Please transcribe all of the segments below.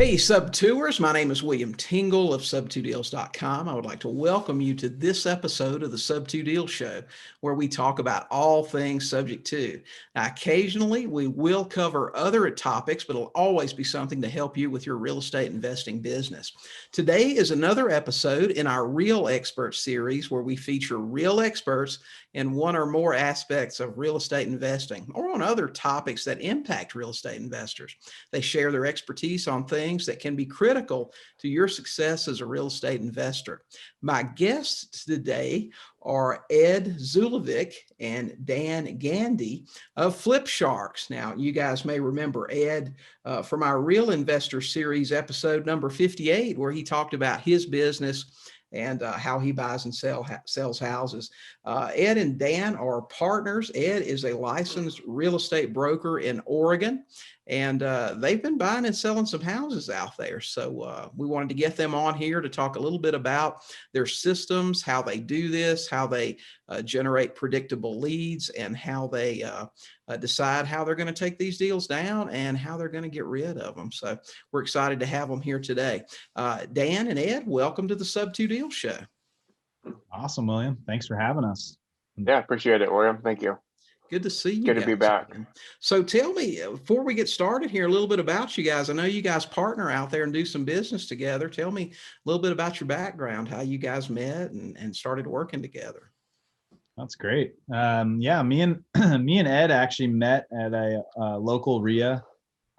Hey, Sub2ers, my name is William Tingle of Sub2Deals.com. I would like to welcome you to this episode of the Sub2 Deal Show, where we talk about all things subject to. Now, occasionally we will cover other topics, but it'll always be something to help you with your real estate investing business. Today is another episode in our Real Experts series, where we feature real experts in one or more aspects of real estate investing or on other topics that impact real estate investors. They share their expertise on things that can be critical to your success as a real estate investor. My guests today are Ed Zulyevic and Dan Gandee of FlipSharkz. Now, you guys may remember Ed from our Real Investor Series episode number 58, where he talked about his business and how he buys and sells houses. Ed and Dan are partners. Ed is a licensed real estate broker in Oregon, and they've been buying and selling some houses out there. So we wanted to get them on here to talk a little bit about their systems, how they do this, how they generate predictable leads, and how they decide how they're going to take these deals down and how they're going to get rid of them. So we're excited to have them here today. Dan and Ed, welcome to the Sub2 Deal Show. Awesome, William. Thanks for having us. Yeah, appreciate it, William. Thank you. Good to see you. Good to be back. So tell me, before we get started here, a little bit about you guys. I know you guys partner out there and do some business together. Tell me a little bit about your background, how you guys met and started working together. That's great. Yeah, me and Ed actually met at a local REI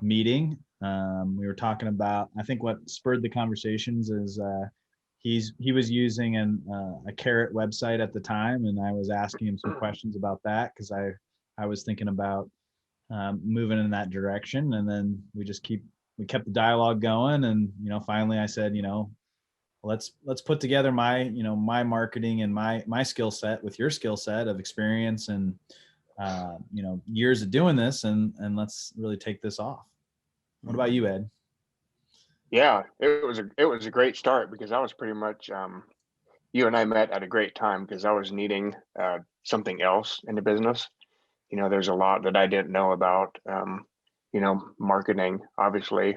meeting. We were talking about, I think what spurred the conversations is he was using a Carrot website at the time, and I was asking him some questions about that because I was thinking about moving in that direction. And then we kept the dialogue going, and finally I said, let's put together my marketing and my skill set with your skill set of experience and years of doing this, and let's really take this off. What about you, Ed? Yeah, it was a great start because I was pretty much you and I met at a great time because I was needing something else in the business. There's a lot that I didn't know about. Marketing, obviously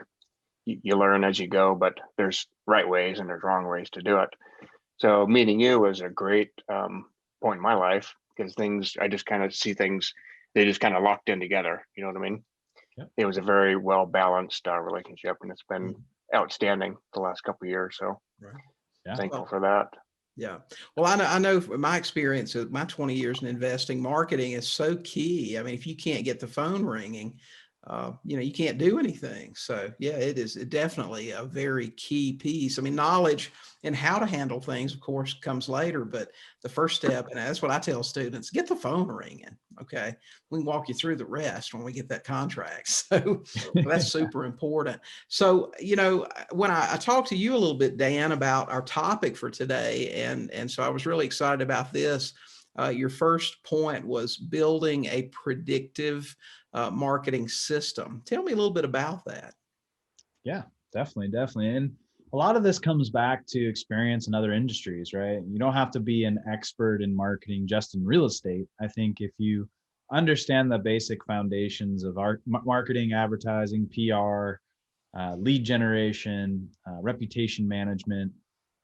you learn as you go, but there's right ways and there's wrong ways to do it. So meeting you was a great point in my life because I just kind of see things, they just kind of locked in together. You know what I mean? Yep. It was a very well balanced relationship, and it's been outstanding the last couple of years. So thankful for that. Yeah. Well, I know from my experience, my 20 years in investing, marketing is so key. I mean, if you can't get the phone ringing, you can't do anything. So yeah, it is definitely a very key piece. I mean, knowledge and how to handle things, of course, comes later, but the first step, and that's what I tell students, get the phone ringing. Okay. We can walk you through the rest when we get that contract. So that's super important. So, when I talked to you a little bit, Dan, about our topic for today, and so I was really excited about this. Your first point was building a predictive marketing system. Tell me a little bit about that. Yeah, definitely. And a lot of this comes back to experience in other industries, right? You don't have to be an expert in marketing just in real estate. I think if you understand the basic foundations of marketing, advertising, PR, lead generation, reputation management,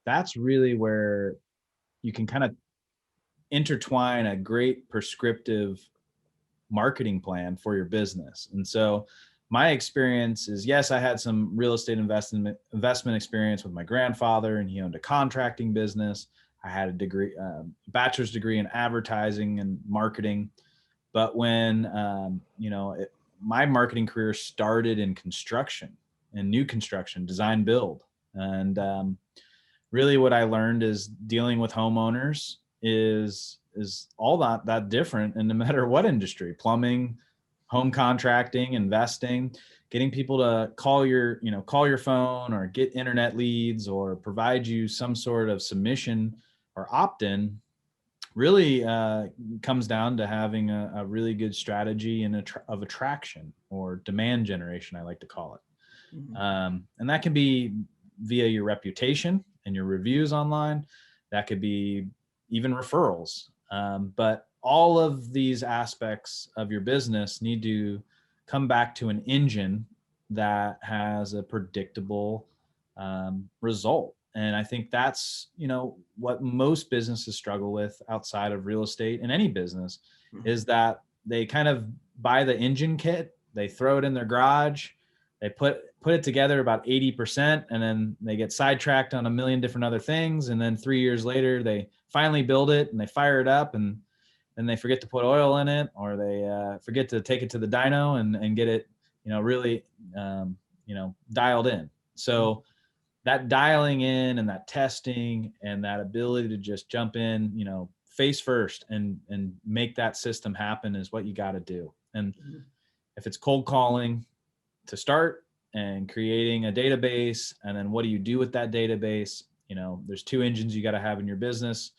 that's really where you can kind of intertwine a great prescriptive marketing plan for your business. And so my experience is, yes, I had some real estate investment experience with my grandfather, and he owned a contracting business. I had a degree, bachelor's degree in advertising and marketing. But when, my marketing career started in construction and new construction, design build. And really what I learned is dealing with homeowners is all that different. And no matter what industry, plumbing, home contracting, investing, getting people to call your phone or get internet leads or provide you some sort of submission or opt-in really comes down to having a really good strategy of attraction or demand generation, I like to call it. Mm-hmm. And that can be via your reputation and your reviews online. That could be even referrals. But all of these aspects of your business need to come back to an engine that has a predictable result. And I think that's, what most businesses struggle with outside of real estate and any business is that they kind of buy the engine kit, they throw it in their garage, they put it together about 80%, and then they get sidetracked on a million different other things. And then 3 years later, they finally build it and they fire it up, and then they forget to put oil in it, or they forget to take it to the dyno and get it, really, dialed in. So that dialing in and that testing and that ability to just jump in, face first and make that system happen is what you got to do. And if it's cold calling to start and creating a database, and then what do you do with that database? There's two engines you got to have in your business.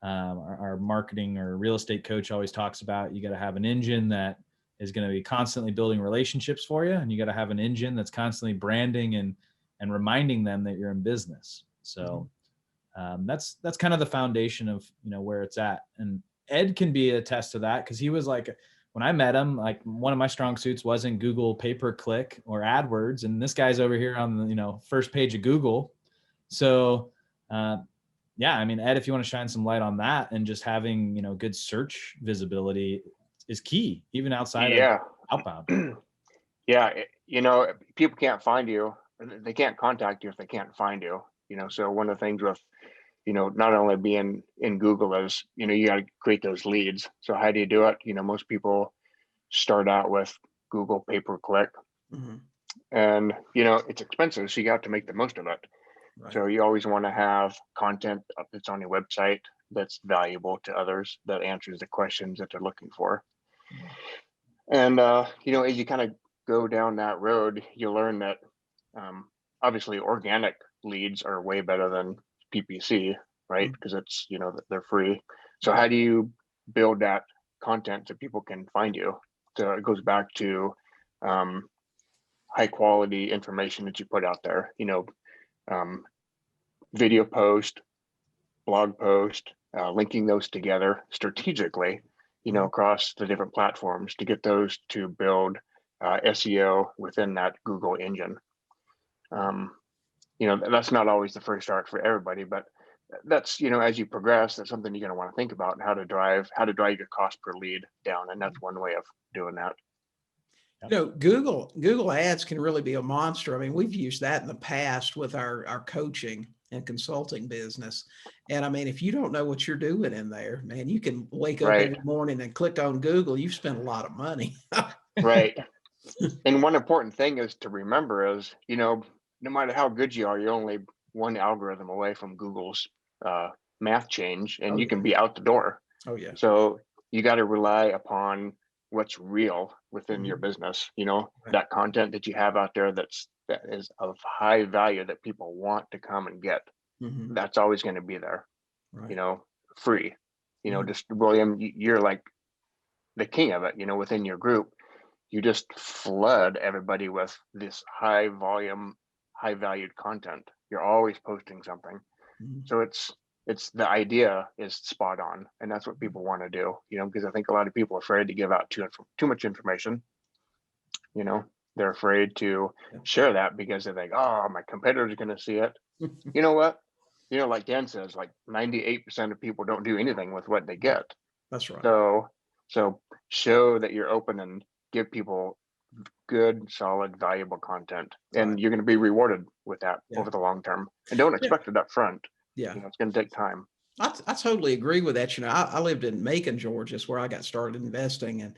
Our marketing or real estate coach always talks about, you got to have an engine that is going to be constantly building relationships for you. And you got to have an engine that's constantly branding and reminding them that you're in business. So that's kind of the foundation of, where it's at. And Ed can be a test to that, because he was like, when I met him, like one of my strong suits wasn't Google pay-per-click or AdWords. And this guy's over here on the, first page of Google. So yeah, I mean, Ed, if you want to shine some light on that, and just having, good search visibility is key, even outside of outbound. Yeah. People can't find you. They can't contact you if they can't find you, so one of the things with, not only being in Google is, you got to create those leads. So how do you do it? Most people start out with Google pay-per-click, and, it's expensive. So you got to make the most of it. Right. So you always want to have content that's on your website that's valuable to others, that answers the questions that they're looking for. And, as you kind of go down that road, you learn that obviously organic leads are way better than PPC, right? Because it's, they're free. So how do you build that content so people can find you? So it goes back to high quality information that you put out there, video post, blog post, linking those together strategically, across the different platforms to get those to build SEO within that Google engine. That's not always the first start for everybody, but that's, as you progress, that's something you're going to want to think about, and how to drive your cost per lead down. And that's one way of doing that. Google ads can really be a monster. I mean, we've used that in the past with our coaching and consulting business. And I mean, if you don't know what you're doing in there, man, you can wake up every morning and click on Google. You've spent a lot of money. Right. And one important thing is to remember is, no matter how good you are, you're only one algorithm away from Google's math change, and you can be out the door. Oh yeah. So you got to rely upon what's real within your business, that content that you have out there that is of high value that people want to come and get. That's always going to be there, free. Just William, you're like the king of it, within your group. You just flood everybody with this high volume, high valued content. You're always posting something. So it's the idea is spot on, and that's what people want to do, because I think a lot of people are afraid to give out too much information. They're afraid to share that because they think, oh, my competitors are going to see it. You know what? Like Dan says, like 98% of people don't do anything with what they get. That's right. So show that you're open and give people good, solid, valuable content, and you're going to be rewarded with that over the long term. And don't expect it up front. Yeah, it's going to take time. I totally agree with that. I lived in Macon, Georgia, is where I got started investing. And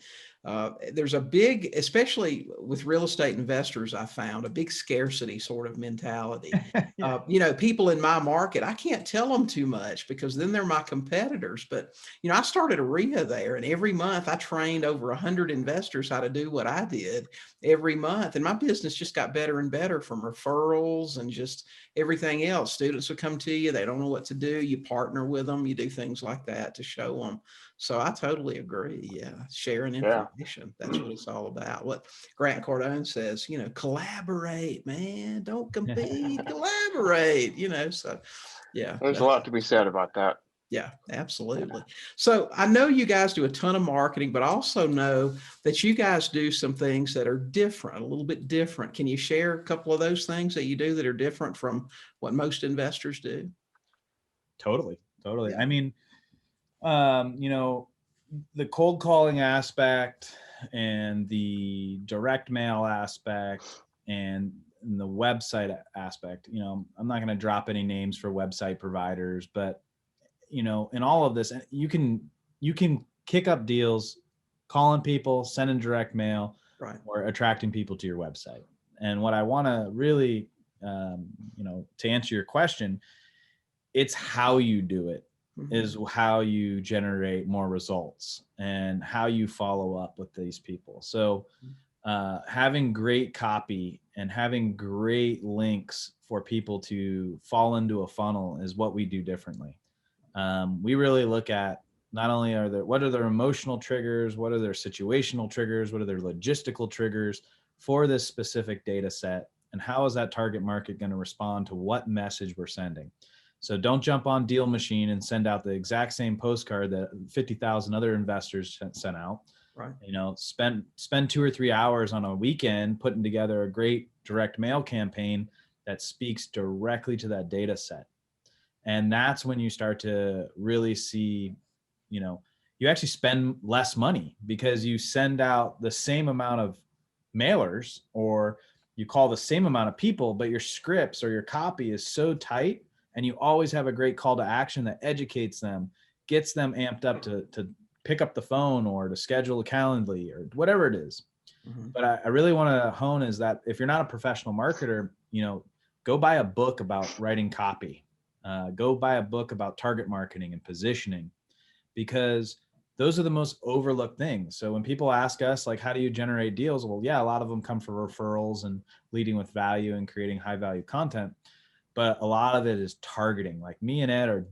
there's a big, especially with real estate investors, I found a big scarcity sort of mentality. People in my market, I can't tell them too much because then they're my competitors. But, I started a REIA there, and every month I trained over 100 investors how to do what I did every month. And my business just got better and better from referrals and just everything else. Students will come to you. They don't know what to do. You partner with them. You do things like that to show them. So I totally agree. Yeah. Sharing information. That's what it's all about. What Grant Cardone says, collaborate, man, don't compete, collaborate, so yeah. There's a lot to be said about that. Yeah, absolutely. So I know you guys do a ton of marketing, but I also know that you guys do some things that are different, a little bit different. Can you share a couple of those things that you do that are different from what most investors do? Totally. Totally. Yeah. I mean, you know, the cold calling aspect and the direct mail aspect and the website aspect, you know, I'm not going to drop any names for website providers, but you know, in all of this, you can kick up deals, calling people, sending direct mail, Right. or attracting people to your website. And what I want to really, you know, to answer your question, it's how you do it is how you generate more results and how you follow up with these people. So having great copy and having great links for people to fall into a funnel is what we do differently. We really look at not only what are their emotional triggers, what are their situational triggers, what are their logistical triggers for this specific data set, and how is that target market going to respond to what message we're sending. So don't jump on Deal Machine and send out the exact same postcard that 50,000 other investors sent out. Right. You know, spend 2 or 3 hours on a weekend putting together a great direct mail campaign that speaks directly to that data set. And that's when you start to really see, you know, you actually spend less money because you send out the same amount of mailers or you call the same amount of people, but your scripts or your copy is so tight and you always have a great call to action that educates them, gets them amped up to pick up the phone or to schedule a Calendly or whatever it is. But I really want to hone is that if you're not a professional marketer, you know, go buy a book about writing copy. Go buy a book about target marketing and positioning, because those are the most overlooked things. So when people ask us, like, how do you generate deals? Well, yeah, a lot of them come from referrals and leading with value and creating high value content. But a lot of it is targeting. Like me and Ed are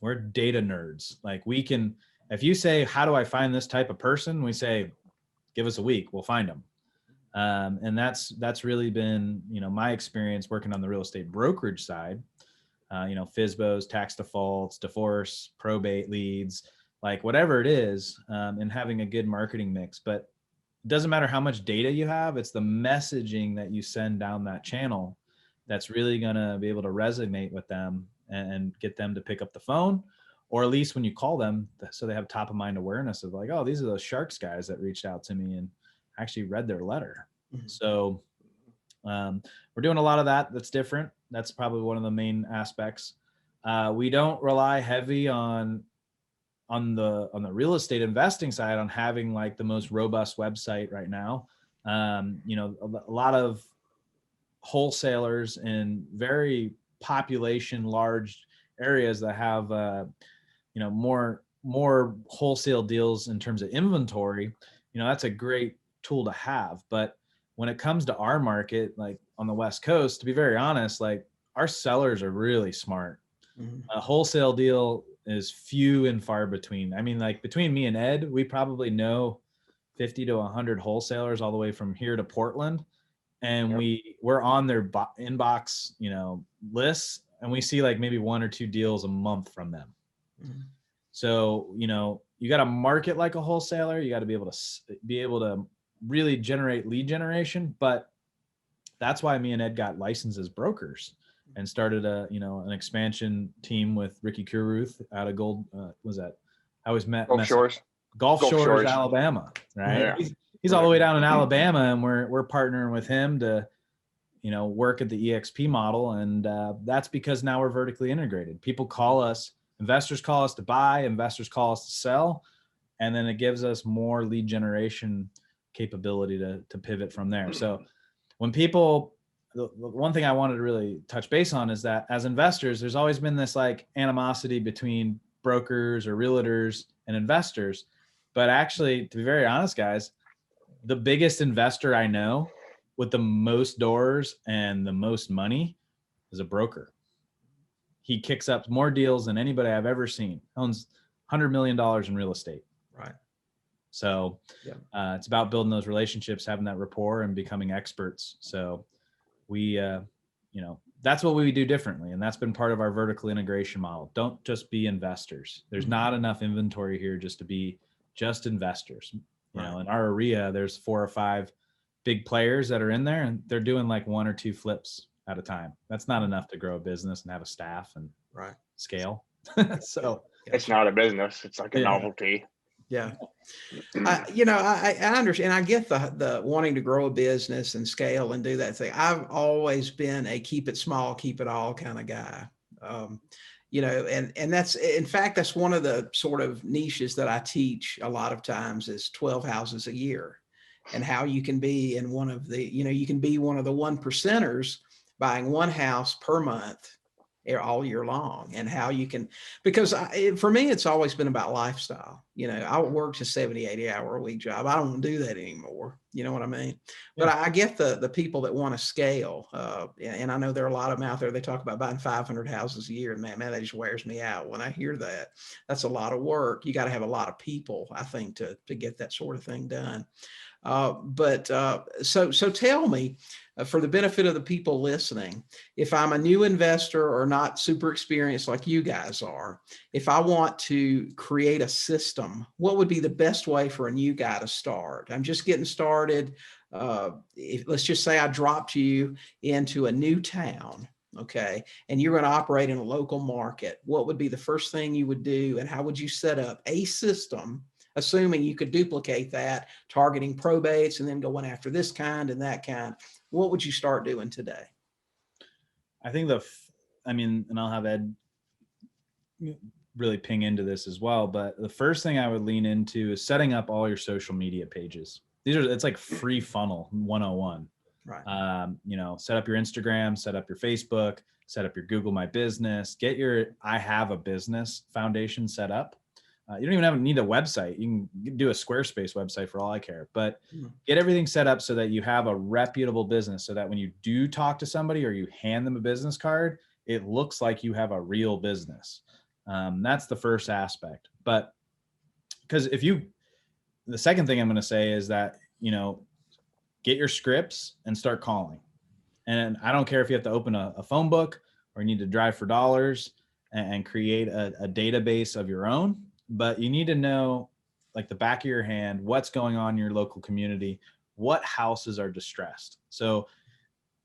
we're data nerds. Like we can, if you say, how do I find this type of person? We say, give us a week, we'll find them. And that's really been, you know, my experience working on the real estate brokerage side, you know, FSBOs, tax defaults, divorce, probate leads, like whatever it is, and having a good marketing mix. But it doesn't matter how much data you have, it's the messaging that you send down that channel that's really going to be able to resonate with them and get them to pick up the phone, or at least when you call them, so they have top of mind awareness of like, oh, these are those Sharks guys that reached out to me and actually read their letter. So we're doing a lot of that. That's different. That's probably one of the main aspects. We don't rely heavy on the real estate investing side on having like the most robust website right now. You know, a lot of wholesalers in very population large areas that have you know, more wholesale deals in terms of inventory, you know, that's a great tool to have. But when it comes to our market, like on the West Coast, to be very honest, like our sellers are really smart. A wholesale deal is few and far between. I mean, like between me and Ed, we probably know 50 to 100 wholesalers all the way from here to Portland. And we're on their inbox, you know, lists, and we see like maybe 1 or 2 deals a month from them. So, you know, you got to market like a wholesaler. You got to be able to really generate lead generation. But that's why me and Ed got licensed as brokers and started an expansion team with Ricky Kuruth out of I always met Gulf Shores, Alabama, right? Yeah. He's all the way down in Alabama, and we're partnering with him to, you know, work at the EXP model. And that's because now we're vertically integrated. People call us, investors call us to buy, investors call us to sell. And then it gives us more lead generation capability to pivot from there. So when people, the one thing I wanted to really touch base on is that as investors, there's always been this like animosity between brokers or realtors and investors. But actually, to be very honest, guys, the biggest investor I know with the most doors and the most money is a broker. He kicks up more deals than anybody I've ever seen. Owns $100 million in real estate. Right. So it's about building those relationships, having that rapport, and becoming experts. So we, you know, that's what we do differently. And that's been part of our vertical integration model. Don't just be investors. There's not enough inventory here just to be just investors. You know, in our area, there's 4 or 5 big players that are in there, and they're doing like 1 or 2 flips at a time. That's not enough to grow a business and have a staff and scale. So it's not a business. It's like a novelty. Yeah. I understand. I get the wanting to grow a business and scale and do that thing. I've always been a keep it small, keep it all kind of guy. And that's, in fact, that's one of the sort of niches that I teach a lot of times is 12 houses a year, and how you can be in one of the, you can be one of the 1%ers buying 1 house per month all year long, and how you can, because for me, it's always been about lifestyle. I worked a 70, 80 hour a week job. I don't want to do that anymore. You know what I mean? Yeah. But I get the people that want to scale. And I know there are a lot of them out there. They talk about buying 500 houses a year, and man, that just wears me out. When I hear that, that's a lot of work. You got to have a lot of people, I think, to get that sort of thing done. So tell me, for the benefit of the people listening, if I'm a new investor or not super experienced like you guys are, if I want to create a system, what would be the best way for a new guy to start? I'm just getting started. Let's just say I dropped you into a new town, okay, and you're going to operate in a local market. What would be the first thing you would do, and how would you set up a system, assuming you could duplicate that, targeting probates and then going after this kind and that kind? What would you start doing today? I think and I'll have Ed really ping into this as well, but the first thing I would lean into is setting up all your social media pages. It's like free funnel 101. Right. Set up your Instagram, set up your Facebook, set up your Google My Business, get your I Have a Business foundation set up. You don't even need a website. You can do a Squarespace website for all I care, but get everything set up so that you have a reputable business, so that when you do talk to somebody or you hand them a business card, it looks like you have a real business. That's the first aspect. But because the second thing I'm going to say is that, get your scripts and start calling. And I don't care if you have to open a phone book or you need to drive for dollars and create a database of your own. But you need to know, like the back of your hand, what's going on in your local community, what houses are distressed. So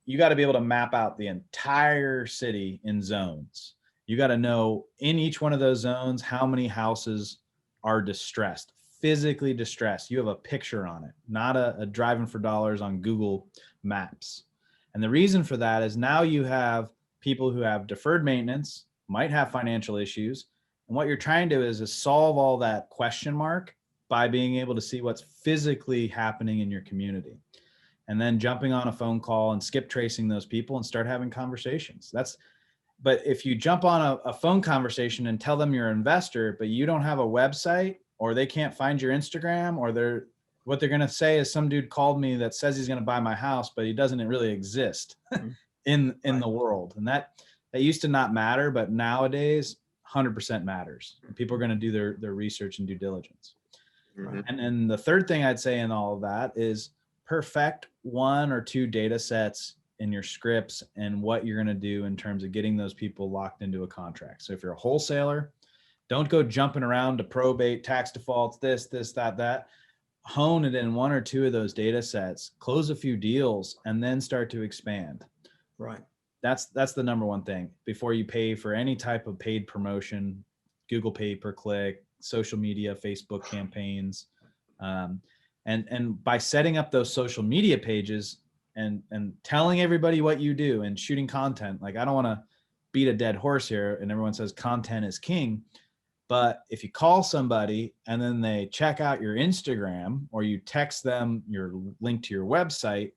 you got to be able to map out the entire city in zones. You got to know in each one of those zones how many houses are distressed, physically distressed. You have a picture on it, not a driving for dollars on Google Maps. And the reason for that is now you have people who have deferred maintenance, might have financial issues. And what you're trying to do is solve all that question mark by being able to see what's physically happening in your community. And then jumping on a phone call and skip tracing those people and start having conversations. But if you jump on a phone conversation and tell them you're an investor, but you don't have a website, or they can't find your Instagram, or what they're going to say is some dude called me that says he's going to buy my house, but he doesn't really exist in the world. And that used to not matter, but nowadays 100% matters. People are going to do their research and due diligence. Mm-hmm. And then the third thing I'd say in all of that is perfect 1 or 2 data sets in your scripts and what you're going to do in terms of getting those people locked into a contract. So if you're a wholesaler, don't go jumping around to probate, tax defaults, this, that. Hone it in 1 or 2 of those data sets, close a few deals, and then start to expand. Right. That's the number one thing before you pay for any type of paid promotion, Google pay per click, social media, Facebook campaigns. And by setting up those social media pages and telling everybody what you do and shooting content, like I don't want to beat a dead horse here and everyone says content is king, but if you call somebody and then they check out your Instagram or you text them your link to your website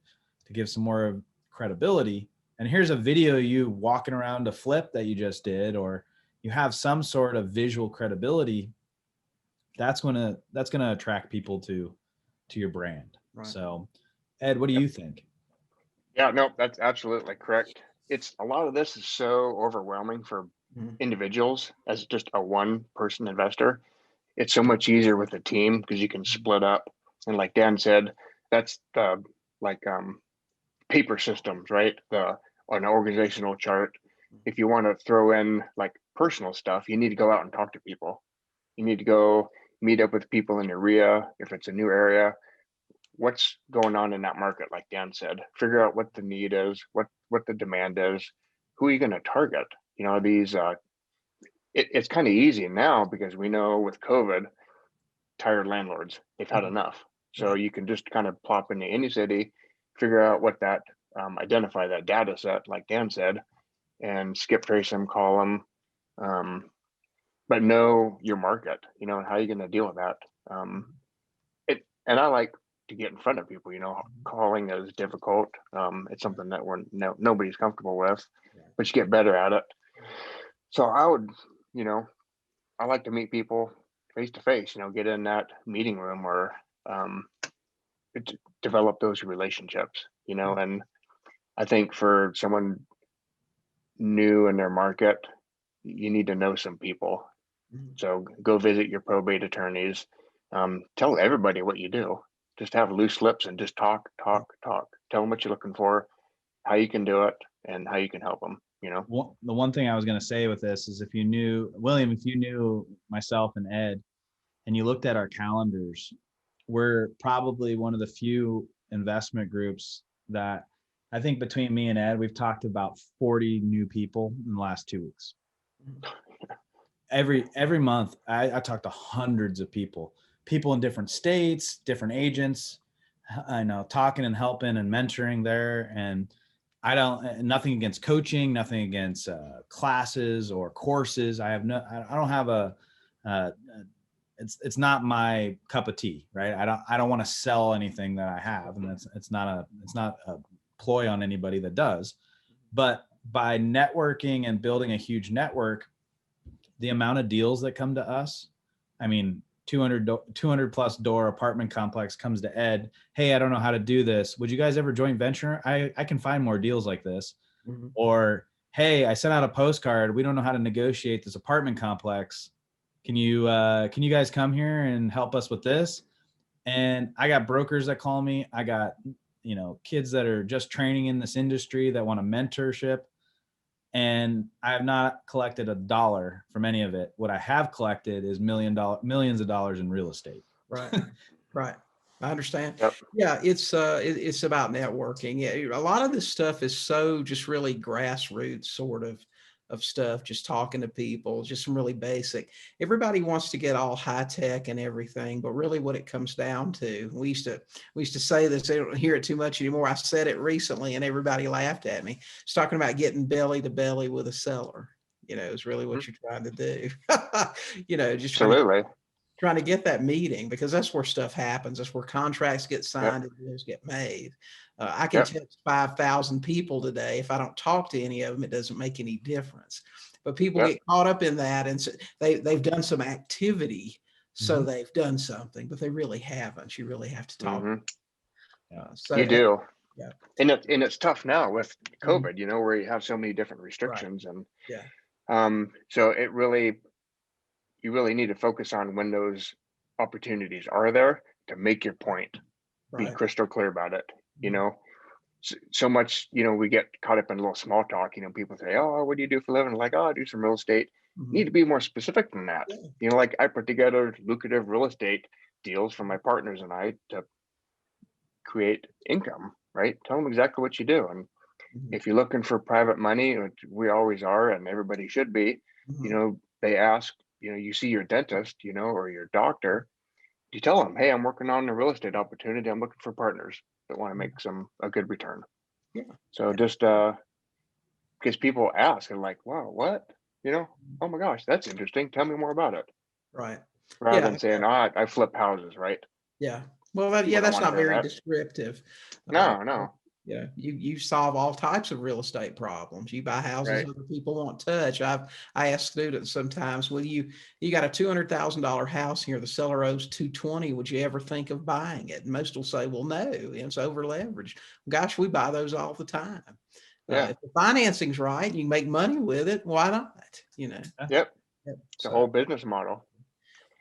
to give some more credibility, and here's a video of you walking around a flip that you just did, or you have some sort of visual credibility, that's gonna attract people to your brand. Right. So Ed, what do you think? Yeah, no, that's absolutely correct. It's a lot of this is so overwhelming for individuals as just a 1-person investor. It's so much easier with a team because you can split up. And like Dan said, that's the paper systems, right? The an organizational chart. If you want to throw in like personal stuff, you need to go out and talk to people. You need to go meet up with people in the REIA. If it's a new area, what's going on in that market, like Dan said, figure out what the need is, what the demand is, who are you going to target? You know, these it's kind of easy now because we know with COVID, tired landlords, they've had enough. So Right. you can just kind of plop into any city, figure out what that identify that data set, like Dan said, and skip trace them, call them, but know your market, you know, and how you're going to deal with that. And I like to get in front of people, you know, calling is difficult. It's something that nobody's comfortable with, but you get better at it. So I would, you know, I like to meet people face to face, you know, get in that meeting room or develop those relationships, you know. And I think for someone new in their market, you need to know some people. So go visit your probate attorneys. Tell everybody what you do. Just have loose lips and just talk. Tell them what you're looking for, how you can do it, and how you can help them, you know. The one thing I was going to say with this is if you knew, William, if you knew myself and Ed, and you looked at our calendars, we're probably one of the few investment groups that I think between me and Ed, we've talked to about 40 new people in the last 2 weeks. Every month, I talk to hundreds of people in different states, different agents. I know, talking and helping and mentoring there. And nothing against coaching, nothing against classes or courses. I don't have it's not my cup of tea, right? I don't want to sell anything that I have, and it's not a ploy on anybody that does. But by networking and building a huge network, the amount of deals that come to us, I mean, 200 plus door apartment complex comes to Ed. Hey, I don't know how to do this. Would you guys ever join venture? I can find more deals like this. Mm-hmm. Or, hey, I sent out a postcard. We don't know how to negotiate this apartment complex. Can you guys come here and help us with this? And I got brokers that call me. I got, you know, kids that are just training in this industry that want a mentorship. And I have not collected $1 from any of it. What I have collected is millions of dollars in real estate. Right. Right. I understand. Yep. Yeah. It's about networking. Yeah. A lot of this stuff is so just really grassroots sort of stuff, just talking to people, just some really basic. Everybody wants to get all high tech and everything, but really what it comes down to, we used to say this, they don't hear it too much anymore. I said it recently and everybody laughed at me. It's talking about getting belly to belly with a seller, you know, is really what you're trying to do. You know, just trying to get that meeting, because that's where stuff happens. That's where contracts get signed and deals get made. I can text 5,000 people today. If I don't talk to any of them, it doesn't make any difference. But people get caught up in that, and so they've done some activity, so they've done something, but they really haven't. You really have to talk. So you do. Yeah. And it's tough now with COVID, you know, where you have so many different restrictions, and so you really need to focus on when those opportunities are there to make your point, be crystal clear about it. You know, so much, you know, we get caught up in a little small talk, you know, people say, oh, what do you do for a living? Like, oh, I do some real estate. You need to be more specific than that. You know, like I put together lucrative real estate deals for my partners and I to create income, right? Tell them exactly what you do. And if you're looking for private money, which we always are, and everybody should be, you know, they ask, you know, you see your dentist, you know, or your doctor, you tell them, hey, I'm working on a real estate opportunity. I'm looking for partners that want to make a good return. So just because people ask and like, wow, what? You know, oh my gosh, that's interesting. Tell me more about it. Right. Rather than saying, oh, I flip houses, right? Yeah. Well, that's not very descriptive. No. Yeah, you solve all types of real estate problems. You buy houses other people won't touch. I ask students sometimes, well, you got a $200,000 house here, the seller owes 220. Would you ever think of buying it? And most will say, well, no, it's over leveraged. Gosh, we buy those all the time. If the financing's right, you can make money with it. Why not? You know. It's a whole business model.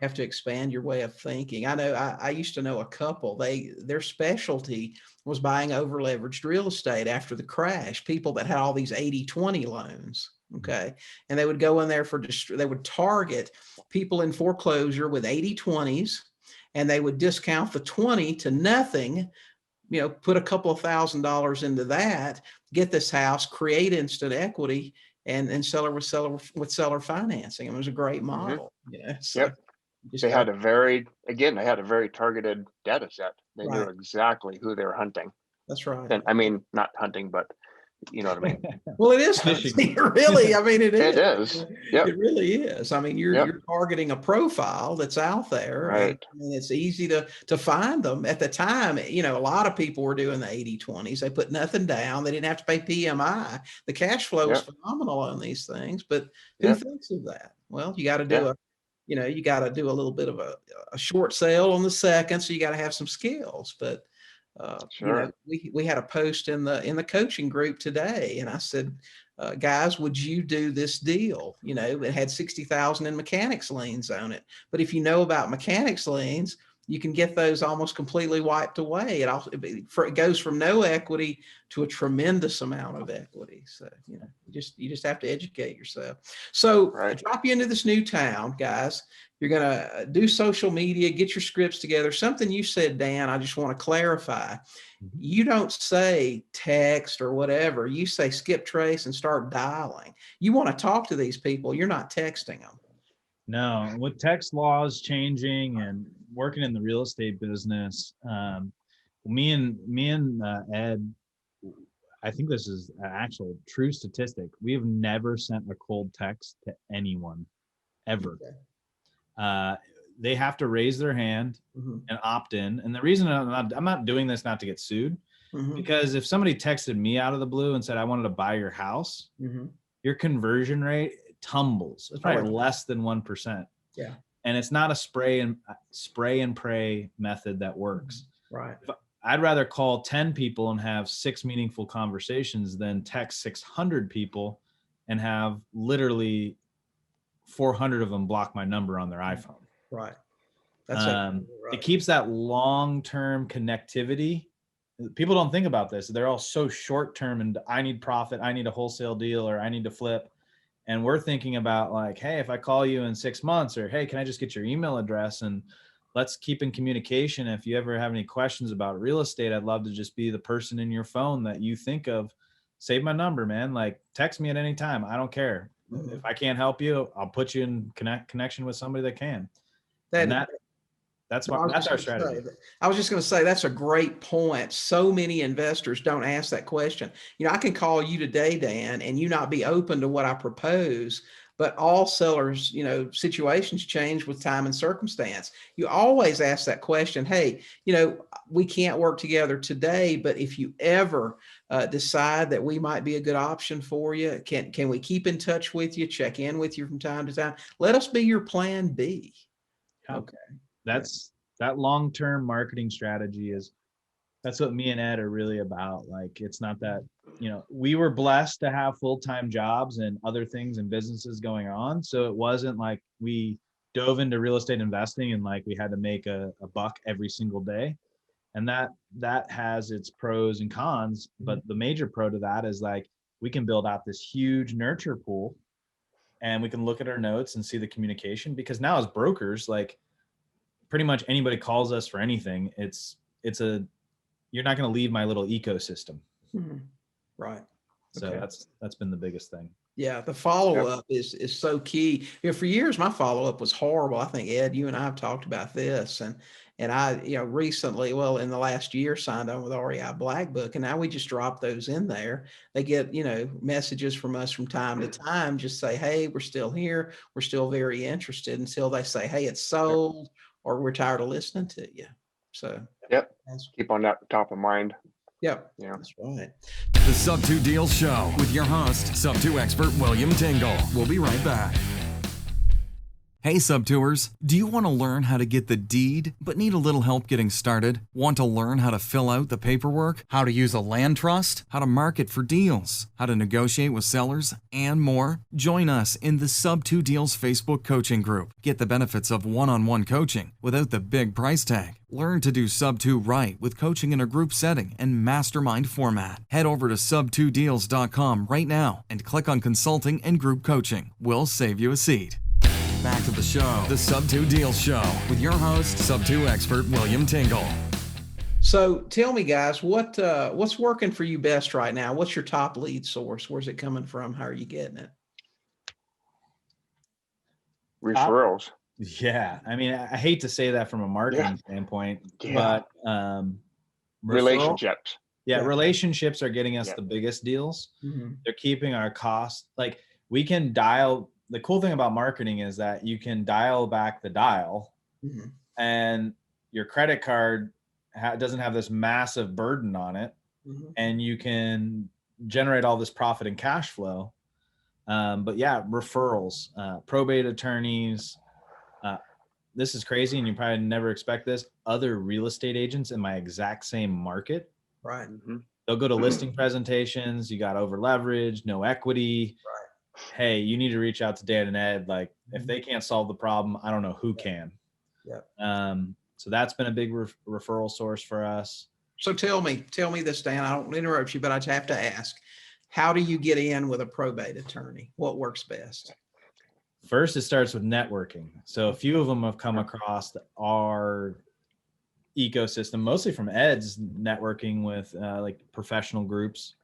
have to expand your way of thinking. I know I used to know a couple, their specialty was buying over leveraged real estate after the crash, people that had all these 80-20 loans. Okay. And they would go in there they would target people in foreclosure with 80-20s, and they would discount the 20 to nothing, put a couple of $1,000s into that, get this house, create instant equity, and sell it with seller financing. It was a great model. So Yep. They had a very targeted data set. They knew exactly who they were hunting. That's right. And I mean, not hunting, but you know what I mean? Well, it is hunting, really. I mean, it is. It is. Yep. It really is. I mean, you're targeting a profile that's out there, right? And it's easy to find them. At the time, a lot of people were doing the 80-20s. They put nothing down. They didn't have to pay PMI. The cash flow is phenomenal on these things, but who thinks of that? Well, you got to do you got to do a little bit of a short sale on the second, so you got to have some skills. But sure. We had a post in the coaching group today, and I said, guys, would you do this deal? It had 60,000 in mechanics liens on it. But if you know about mechanics liens, you can get those almost completely wiped away. It goes from no equity to a tremendous amount of equity. So, you just have to educate yourself. So I drop you into this new town, guys. You're going to do social media, get your scripts together. Something you said, Dan, I just want to clarify. You don't say text or whatever. You say skip trace and start dialing. You want to talk to these people. You're not texting them. No, with text laws changing and working in the real estate business, me and Ed, I think this is an actual true statistic. We have never sent a cold text to anyone ever. Okay. They have to raise their hand and opt in. And the reason I'm not doing this not to get sued, because if somebody texted me out of the blue and said, I wanted to buy your house, your conversion rate tumbles. It's probably less than 1%. Yeah. And it's not a spray and pray method that works. Right. I'd rather call 10 people and have 6 meaningful conversations than text 600 people and have literally 400 of them block my number on their iPhone. Right. It keeps that long-term connectivity. People don't think about this. They're all so short-term and I need profit, I need a wholesale deal, or I need to flip. And we're thinking about like, hey, if I call you in 6 months, or hey, can I just get your email address and let's keep in communication. If you ever have any questions about real estate, I'd love to just be the person in your phone that you think of. Save my number, man. Like text me at any time. I don't care. If I can't help you, I'll put you in connection with somebody that can. That's our strategy. I was just going to say, that's a great point. So many investors don't ask that question. I can call you today, Dan, and you not be open to what I propose, but all sellers, situations change with time and circumstance. You always ask that question. Hey, we can't work together today, but if you ever decide that we might be a good option for you, can we keep in touch with you, check in with you from time to time? Let us be your plan B. Okay. That long-term marketing strategy that's what me and Ed are really about. Like, it's not that, we were blessed to have full-time jobs and other things and businesses going on. So it wasn't like we dove into real estate investing and like we had to make a buck every single day. And that has its pros and cons, but the major pro to that is like, we can build out this huge nurture pool and we can look at our notes and see the communication, because now as brokers, like pretty much anybody calls us for anything. You're not going to leave my little ecosystem. Right. So okay. That's been the biggest thing. Yeah. The follow-up is so key. For years, my follow-up was horrible. I think Ed, you and I have talked about this, and I, recently, in the last year, signed on with REI Blackbook, and now we just drop those in there. They get, messages from us from time to time, just say, hey, we're still here. We're still very interested, until they say, hey, it's sold, or we're tired of listening to you. So keep on that top of mind. Yep. Yeah, that's right. The Sub2 Deals Show with your host, Sub2 expert William Tingle. We'll be right back. Hey Subtours, do you want to learn how to get the deed but need a little help getting started? Want to learn how to fill out the paperwork, how to use a land trust, how to market for deals, how to negotiate with sellers, and more? Join us in the Sub2 Deals Facebook coaching group. Get the benefits of one-on-one coaching without the big price tag. Learn to do Sub2 right with coaching in a group setting and mastermind format. Head over to sub2deals.com right now and click on consulting and group coaching. We'll save you a seat. Back to the show, the Sub2 Deals Show, with your host, Sub2 expert William Tingle. So tell me, guys, what's working for you best right now? What's your top lead source? Where's it coming from? How are you getting it? Referrals. Yeah. I mean, I hate to say that from a marketing standpoint, but relationships. Relationships are getting us the biggest deals. They're keeping our costs. Like, we can dial. The cool thing about marketing is that you can dial back the dial, and your credit card doesn't have this massive burden on it, and you can generate all this profit and cash flow. But yeah, referrals, probate attorneys. This is crazy, and you probably never expect this. Other real estate agents in my exact same market. Right. They'll go to listing presentations. You got over leverage, no equity. Right. Hey, you need to reach out to Dan and Ed. Like, if they can't solve the problem, I don't know who can. So that's been a big referral source for us. So tell me this, Dan. I don't want to interrupt you, but I have to ask, how do you get in with a probate attorney? What works best? First, it starts with networking. So a few of them have come across our ecosystem, mostly from Ed's networking with like professional groups.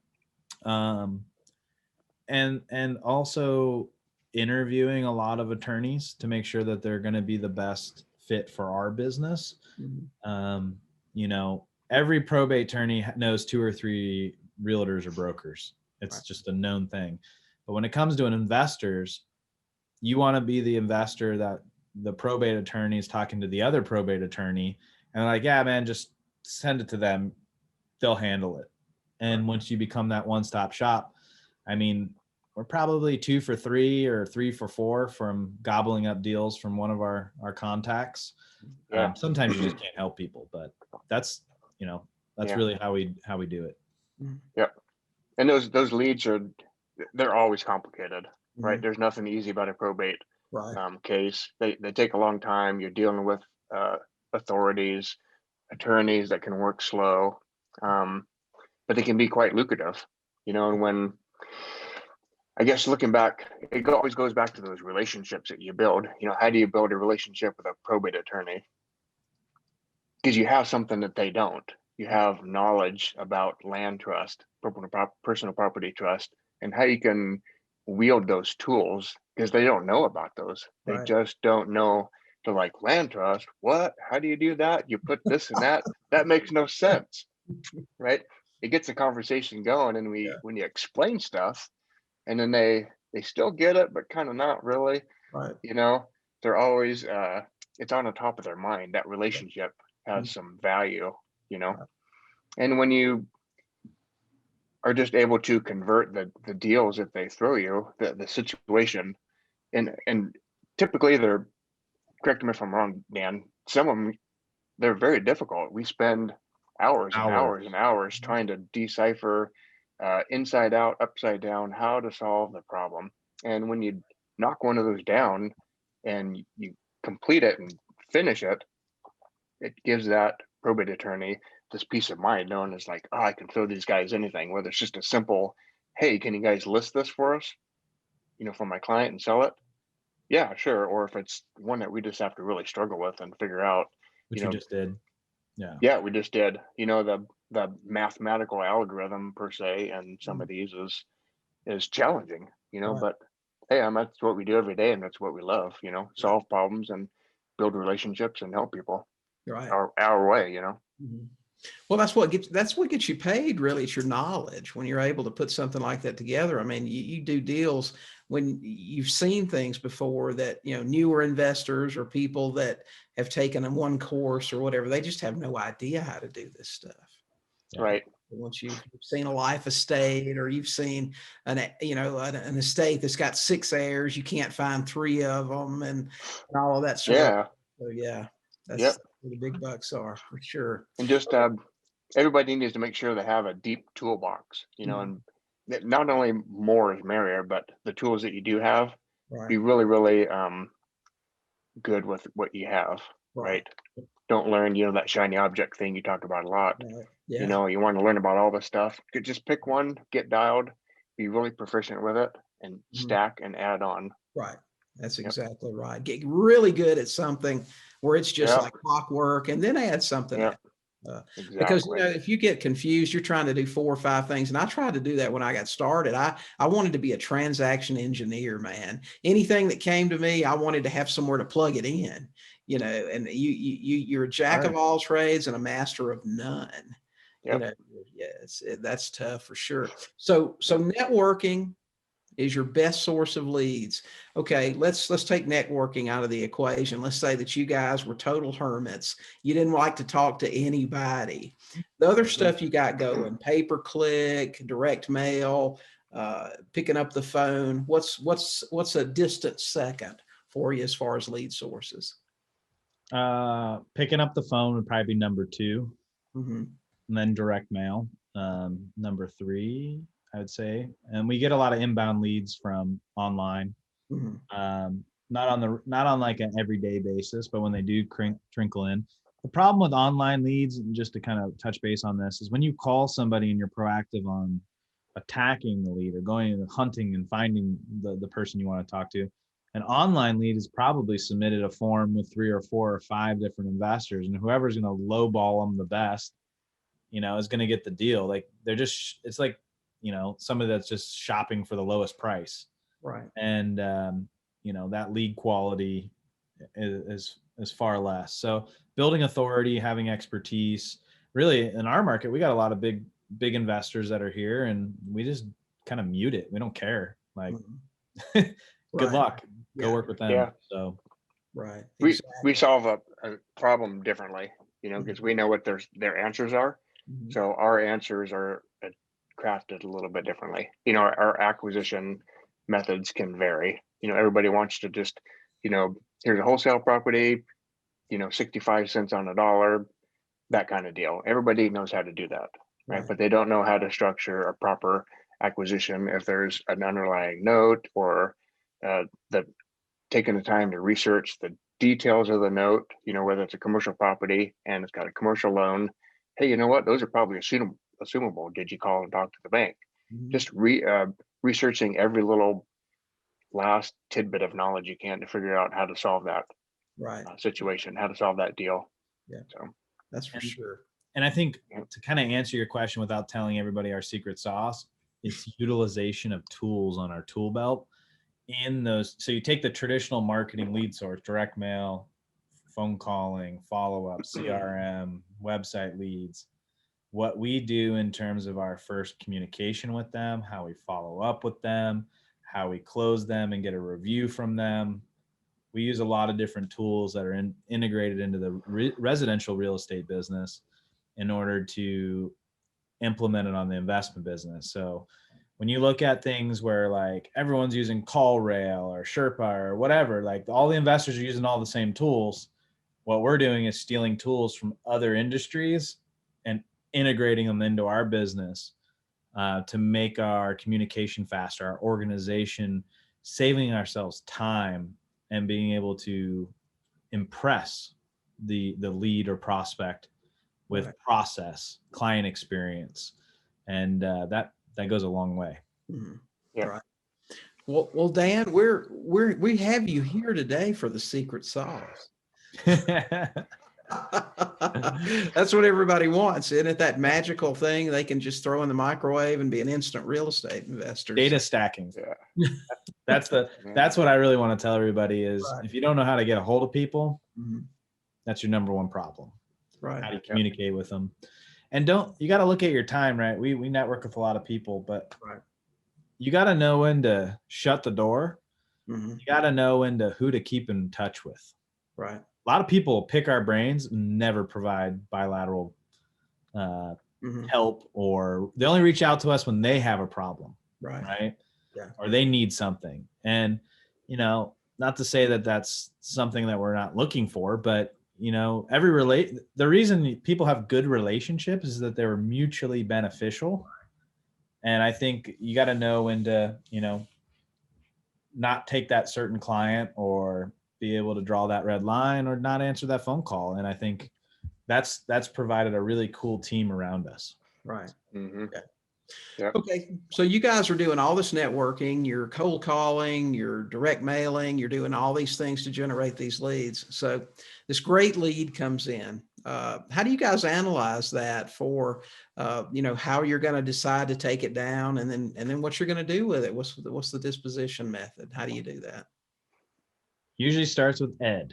And also interviewing a lot of attorneys to make sure that they're going to be the best fit for our business. You know, every probate attorney knows 2 or 3 realtors or brokers. It's just a known thing. But when it comes to investors, you want to be the investor that the probate attorney is talking to the other probate attorney and like, yeah, man, just send it to them. They'll handle it. And once you become that one-stop shop, I mean, we're probably 2 for 3 or 3 for 4 from gobbling up deals from one of our contacts. Sometimes you just can't help people, but that's really how we do it. Yep. And those leads they're always complicated, right? There's nothing easy about a probate case. They take a long time. You're dealing with authorities, attorneys that can work slow, but they can be quite lucrative, and when, I guess, looking back, it always goes back to those relationships that you build. How do you build a relationship with a probate attorney? Because you have something that they don't. You have knowledge about land trust, personal property trust, and how you can wield those tools, because they don't know about those. They just don't know. They're like, land trust? What? How do you do that? You put this and that? That makes no sense, right? It gets the conversation going, and when you explain stuff, and then they still get it, but kind of not really. Right. They're always it's on the top of their mind. That relationship has some value, and when you are just able to convert the deals that they throw you, the situation, and typically they're, correct me if I'm wrong, Dan, some of them, they're very difficult. We spend hours and hours and hours trying to decipher inside out, upside down, how to solve the problem. And when you knock one of those down and you complete it and finish it, it gives that probate attorney this peace of mind, knowing it's like, I can throw these guys anything, whether it's just a simple, hey, can you guys list this for us, for my client and sell it? Yeah, sure. Or if it's one that we just have to really struggle with and figure out. Which we just did. Yeah, we just did. The mathematical algorithm per se, and some of these is challenging, but hey, that's what we do every day, and that's what we love, solve problems and build relationships and help people our way, Well, that's what gets you paid, really. It's your knowledge. When you're able to put something like that together, I mean, you do deals when you've seen things before that, newer investors or people that have taken one course or whatever, they just have no idea how to do this stuff. Right. Once you've seen a life estate, or you've seen an estate that's got 6 heirs, you can't find 3 of them, and all of that sort of. Yeah. So yeah, that's Yep. where the big bucks are for sure. And just everybody needs to make sure they have a deep toolbox, and not only more is merrier, but the tools that you do have, be Right. really, really good with what you have, right? Don't learn, that shiny object thing you talk about a lot. Right. Yeah. You want to learn about all this stuff. Just pick one, get dialed, be really proficient with it, and stack and add on. Right. That's Yep. exactly right. Get really good at something where it's just Yep. like clockwork, and then add something Yep. else. Exactly. Because if you get confused, you're trying to do 4 or 5 things. And I tried to do that when I got started. I wanted to be a transaction engineer, man. Anything that came to me, I wanted to have somewhere to plug it in, and you're a jack of all trades and a master of none. Yep. That's tough for sure. So networking is your best source of leads. Okay, let's take networking out of the equation. Let's say that you guys were total hermits. You didn't like to talk to anybody. The other stuff you got going, pay-per-click, direct mail, picking up the phone. What's a distant second for you as far as lead sources? Picking up the phone would probably be number 2, Mm-hmm. and then direct mail, number 3, I would say. And we get a lot of inbound leads from online, not on like an everyday basis, but when they do trickle in. The problem with online leads, and just to kind of touch base on this, is when you call somebody and you're proactive on attacking the lead or going and hunting and finding the person you want to talk to. An online lead is probably submitted a form with 3 or 4 or 5 different investors, and whoever's going to lowball them the best, is going to get the deal. Like it's like, somebody that's just shopping for the lowest price. Right. And, that lead quality is far less. So building authority, having expertise, really in our market, we got a lot of big investors that are here, and we just kind of mute it. We don't care. Like, good luck. Go work with them. Yeah. So, right. We solve a problem differently, because we know what their answers are. So our answers are crafted a little bit differently. Our acquisition methods can vary. Everybody wants to just, here's a wholesale property, 65 cents on a dollar, that kind of deal. Everybody knows how to do that, right? But they don't know how to structure a proper acquisition if there's an underlying note, or taking the time to research the details of the note, whether it's a commercial property and it's got a commercial loan. Hey, you know what? Those are probably assumable. Did you call and talk to the bank? Just researching every little last tidbit of knowledge you can to figure out how to solve that situation, how to solve that deal. Yeah, so that's for sure. And I think to kind of answer your question without telling everybody our secret sauce, it's utilization of tools on our tool belt. So you take the traditional marketing lead source, direct mail, phone calling, follow-up, CRM, website leads. What we do in terms of our first communication with them, how we follow up with them, how we close them and get a review from them. We use a lot of different tools that are integrated into the residential real estate business in order to implement it on the investment business. So when you look at things where like everyone's using CallRail or Sherpa or whatever, like all the investors are using all the same tools, what we're doing is stealing tools from other industries and integrating them into our business to make our communication faster, our organization, saving ourselves time and being able to impress the lead or prospect with process, client experience. And that goes a long way. Yeah. Right. Well, Dan, we have you here today for the secret sauce. That's what everybody wants, isn't it? That magical thing they can just throw in the microwave and be an instant real estate investor. Data stacking. Yeah. That's what I really want to tell everybody is if you don't know how to get a hold of people, that's your number one problem. Right. How do you communicate with them? And you got to look at your time, right? We network with a lot of people, but you got to know when to shut the door. You got to know who to keep in touch with. Right. A lot of people pick our brains and never provide bilateral help, or they only reach out to us when they have a problem. Right. Yeah. Or they need something. And, you know, not to say that that's something that we're not looking for, but, you know, the reason people have good relationships is that they're mutually beneficial. And I think you got to know when to, you know, not take that certain client, or be able to draw that red line, or not answer that phone call. And I think that's provided a really cool team around us. Right. Mm-hmm. Okay. Yep. Okay. So you guys are doing all this networking, you're cold calling, you're direct mailing, you're doing all these things to generate these leads. So this great lead comes in. How do you guys analyze that for, you know, how you're going to decide to take it down, and then what you're going to do with it? What's the disposition method? How do you do that? Usually starts with Ed.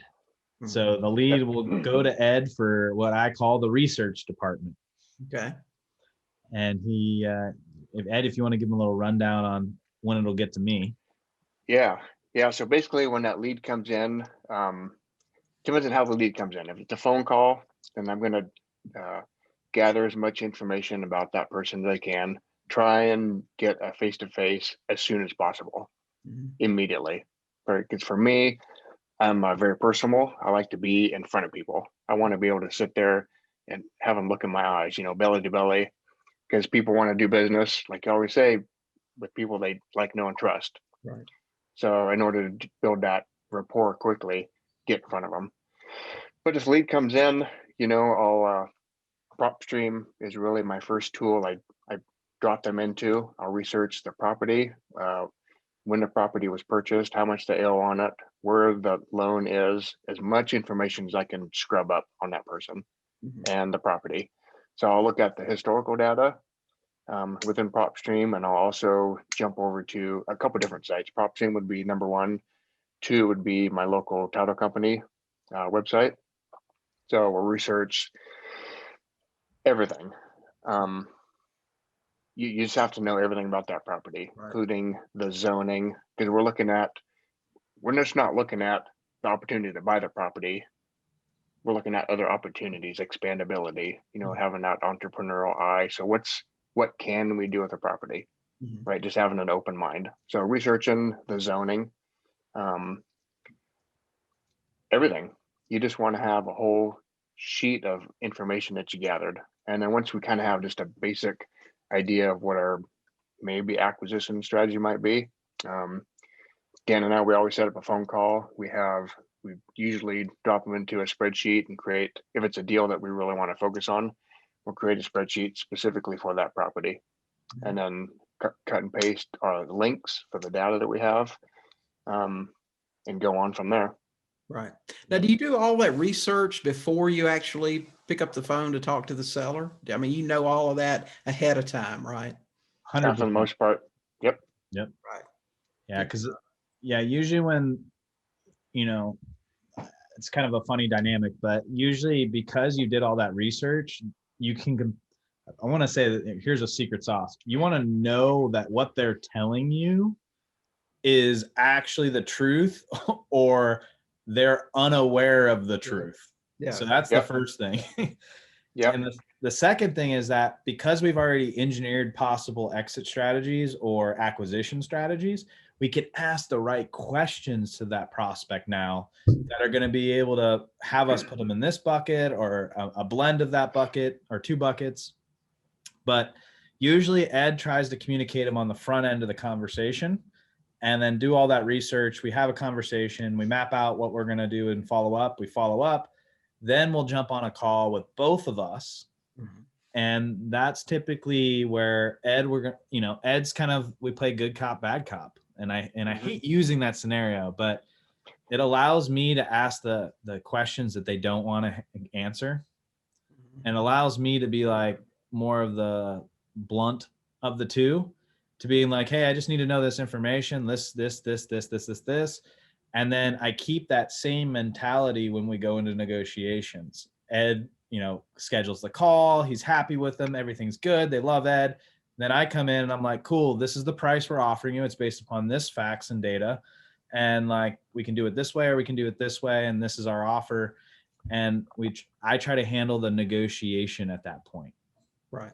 Mhm. So the lead will go to Ed for what I call the research department. Okay. And if you want to give him a little rundown on when it'll get to me. Yeah. So basically, when that lead comes in, depends on how the lead comes in. If it's a phone call, then I'm going to gather as much information about that person as I can. Try and get a face-to-face as soon as possible, immediately. Because for me, I'm very personal. I like to be in front of people. I want to be able to sit there and have them look in my eyes, you know, belly to belly, because people want to do business, like you always say, with people they like, know, and trust. Right. So in order to build that rapport quickly, get in front of them. But if lead comes in, you know, I'll PropStream is really my first tool. I drop them into. I'll research the property, when the property was purchased, how much they owe on it, where the loan is, as much information as I can scrub up on that person and the property. So I'll look at the historical data within PropStream, and I'll also jump over to a couple different sites. PropStream would be number one. Two would be my local title company website. So we'll research everything. You just have to know everything about that property, including the zoning, because we're just not looking at the opportunity to buy the property. We're looking at other opportunities, expandability, you know, having that entrepreneurial eye. So what can we do with the property, right? Just having an open mind. So researching the zoning, everything. You just want to have a whole sheet of information that you gathered. And then once we kind of have just a basic idea of what our maybe acquisition strategy might be, Dan and I, we always set up a phone call. We usually drop them into a spreadsheet and create, if it's a deal that we really want to focus on, we'll create a spreadsheet specifically for that property, and then cut and paste our links for the data that we have, and go on from there. Right. Now, do you do all that research before you actually pick up the phone to talk to the seller? I mean, you know all of that ahead of time, right? 100%. For the most part. Yep. Right. Yeah. Because usually when, you know, it's kind of a funny dynamic, but usually because you did all that research, you can, I want to say that here's a secret sauce. You want to know that what they're telling you is actually the truth, or they're unaware of the truth. Yeah. So that's the first thing. Yeah. And the second thing is that because we've already engineered possible exit strategies or acquisition strategies, we can ask the right questions to that prospect now that are going to be able to have us put them in this bucket, or a blend of that bucket, or two buckets. But usually Ed tries to communicate them on the front end of the conversation, and then do all that research. We have a conversation, we map out what we're going to do and follow up. We follow up, then we'll jump on a call with both of us. And that's typically where Ed's kind of, we play good cop, bad cop. And I hate using that scenario, but it allows me to ask the questions that they don't want to answer, and allows me to be like more of the blunt of the two, to being like, hey, I just need to know this information, this. And then I keep that same mentality when we go into negotiations. Ed, schedules the call. He's happy with them. Everything's good. They love Ed. Then I come in and I'm like, cool, this is the price we're offering you. It's based upon this facts and data. And like, we can do it this way, or we can do it this way. And this is our offer. And I try to handle the negotiation at that point. Right.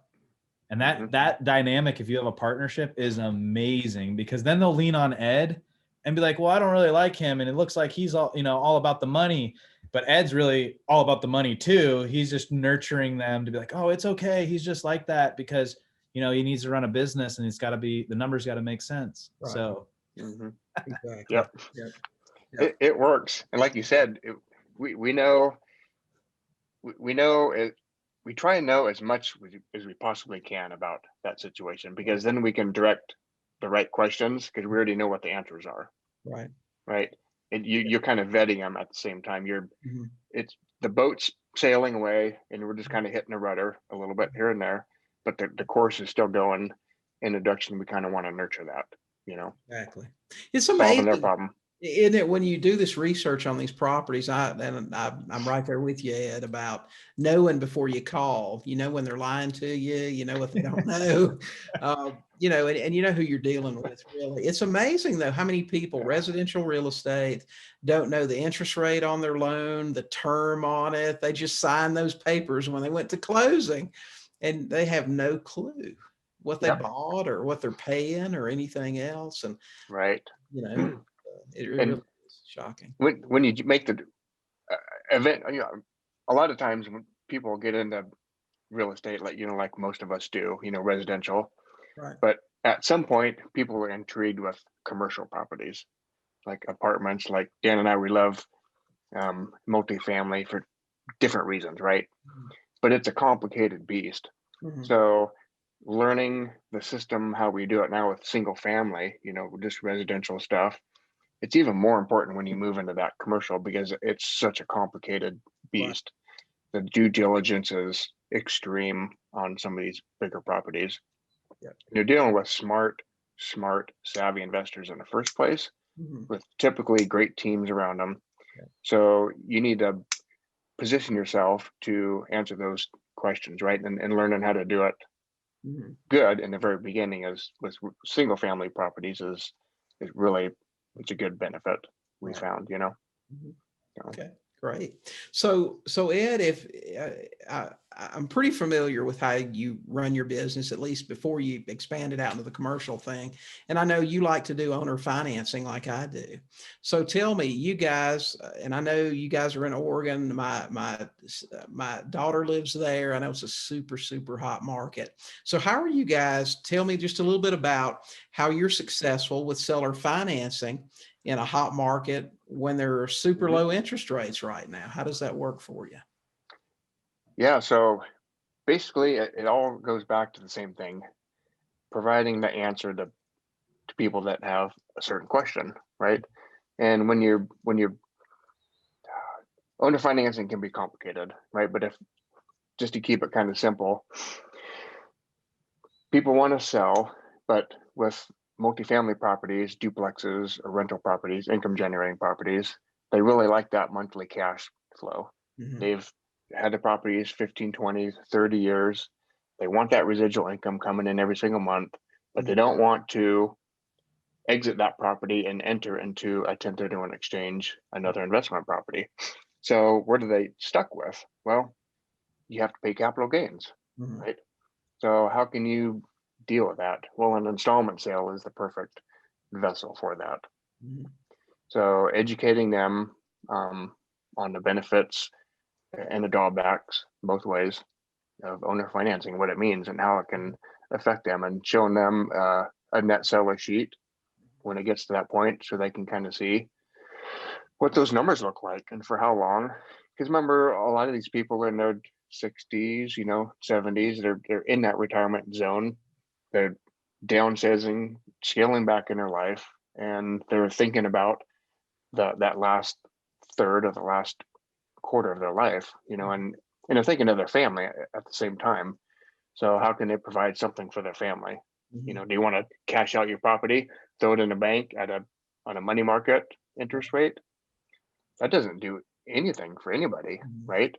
And that dynamic, if you have a partnership, is amazing, because then they'll lean on Ed and be like, well, I don't really like him, and it looks like he's all about the money, but Ed's really all about the money too. He's just nurturing them to be like, oh, it's okay, he's just like that, because he needs to run a business, and the numbers got to make sense. Right. So Exactly. Yep. Yep. It works. And like you said, we know it. We try and know as much as we possibly can about that situation, because then we can direct the right questions, because we already know what the answers are. Right. Right. And you're kind of vetting them at the same time. It's the boat's sailing away, and we're just kind of hitting the rudder a little bit here and there, but the course is still going in the direction we kind of want to nurture that, Exactly. It's solving their amazing, problem. isn't it, when you do this research on these properties? I'm right there with you, Ed, about knowing before you call. When they're lying to you. What they don't know. And you know who you're dealing with. Really, it's amazing though how many people, residential real estate, don't know the interest rate on their loan, the term on it. They just sign those papers when they went to closing, and they have no clue what they bought or what they're paying or anything else. And Right. it really is shocking. When you make the event, a lot of times when people get into real estate, like most of us do, residential, Right. but at some point people are intrigued with commercial properties, like apartments. Like Dan and I, we love multifamily for different reasons, right? But it's a complicated beast. So learning the system, how we do it now with single family, just residential stuff, it's even more important when you move into that commercial, because it's such a complicated beast. Right. The due diligence is extreme on some of these bigger properties. Yeah. You're dealing with smart, savvy investors in the first place, with typically great teams around them. Yeah. So you need to position yourself to answer those questions, right? And learning how to do it good in the very beginning is with single family properties is really, it's a good benefit we found, Okay, great. So Ed, if I'm pretty familiar with how you run your business, at least before you expanded out into the commercial thing. And I know you like to do owner financing like I do. So tell me, you guys, and I know you guys are in Oregon. My daughter lives there. I know it's a super, super hot market. So how are you guys? Tell me just a little bit about how you're successful with seller financing in a hot market when there are super low interest rates right now. How does that work for you? Yeah, so basically it all goes back to the same thing, providing the answer to people that have a certain question, right? And when you're owner financing can be complicated, right? But just to keep it kind of simple, people want to sell, but with multifamily properties, duplexes, or rental properties, income generating properties, they really like that monthly cash flow. They've had the properties 15, 20, 30 years. They want that residual income coming in every single month, but they don't want to exit that property and enter into a 1031 exchange, another investment property. So what are they stuck with? Well, you have to pay capital gains, right? So how can you deal with that? Well, an installment sale is the perfect vessel for that. So educating them on the benefits and the drawbacks both ways of owner financing, what it means and how it can affect them, and showing them a net seller sheet when it gets to that point, so they can kind of see what those numbers look like and for how long. Because remember, a lot of these people are in their 60s, 70s, they're in that retirement zone. They're downsizing, scaling back in their life, and they're thinking about that last third of the last quarter of their life, and they're thinking of their family at the same time. So how can they provide something for their family? Do you want to cash out your property, throw it in a bank on a money market interest rate? That doesn't do anything for anybody, right?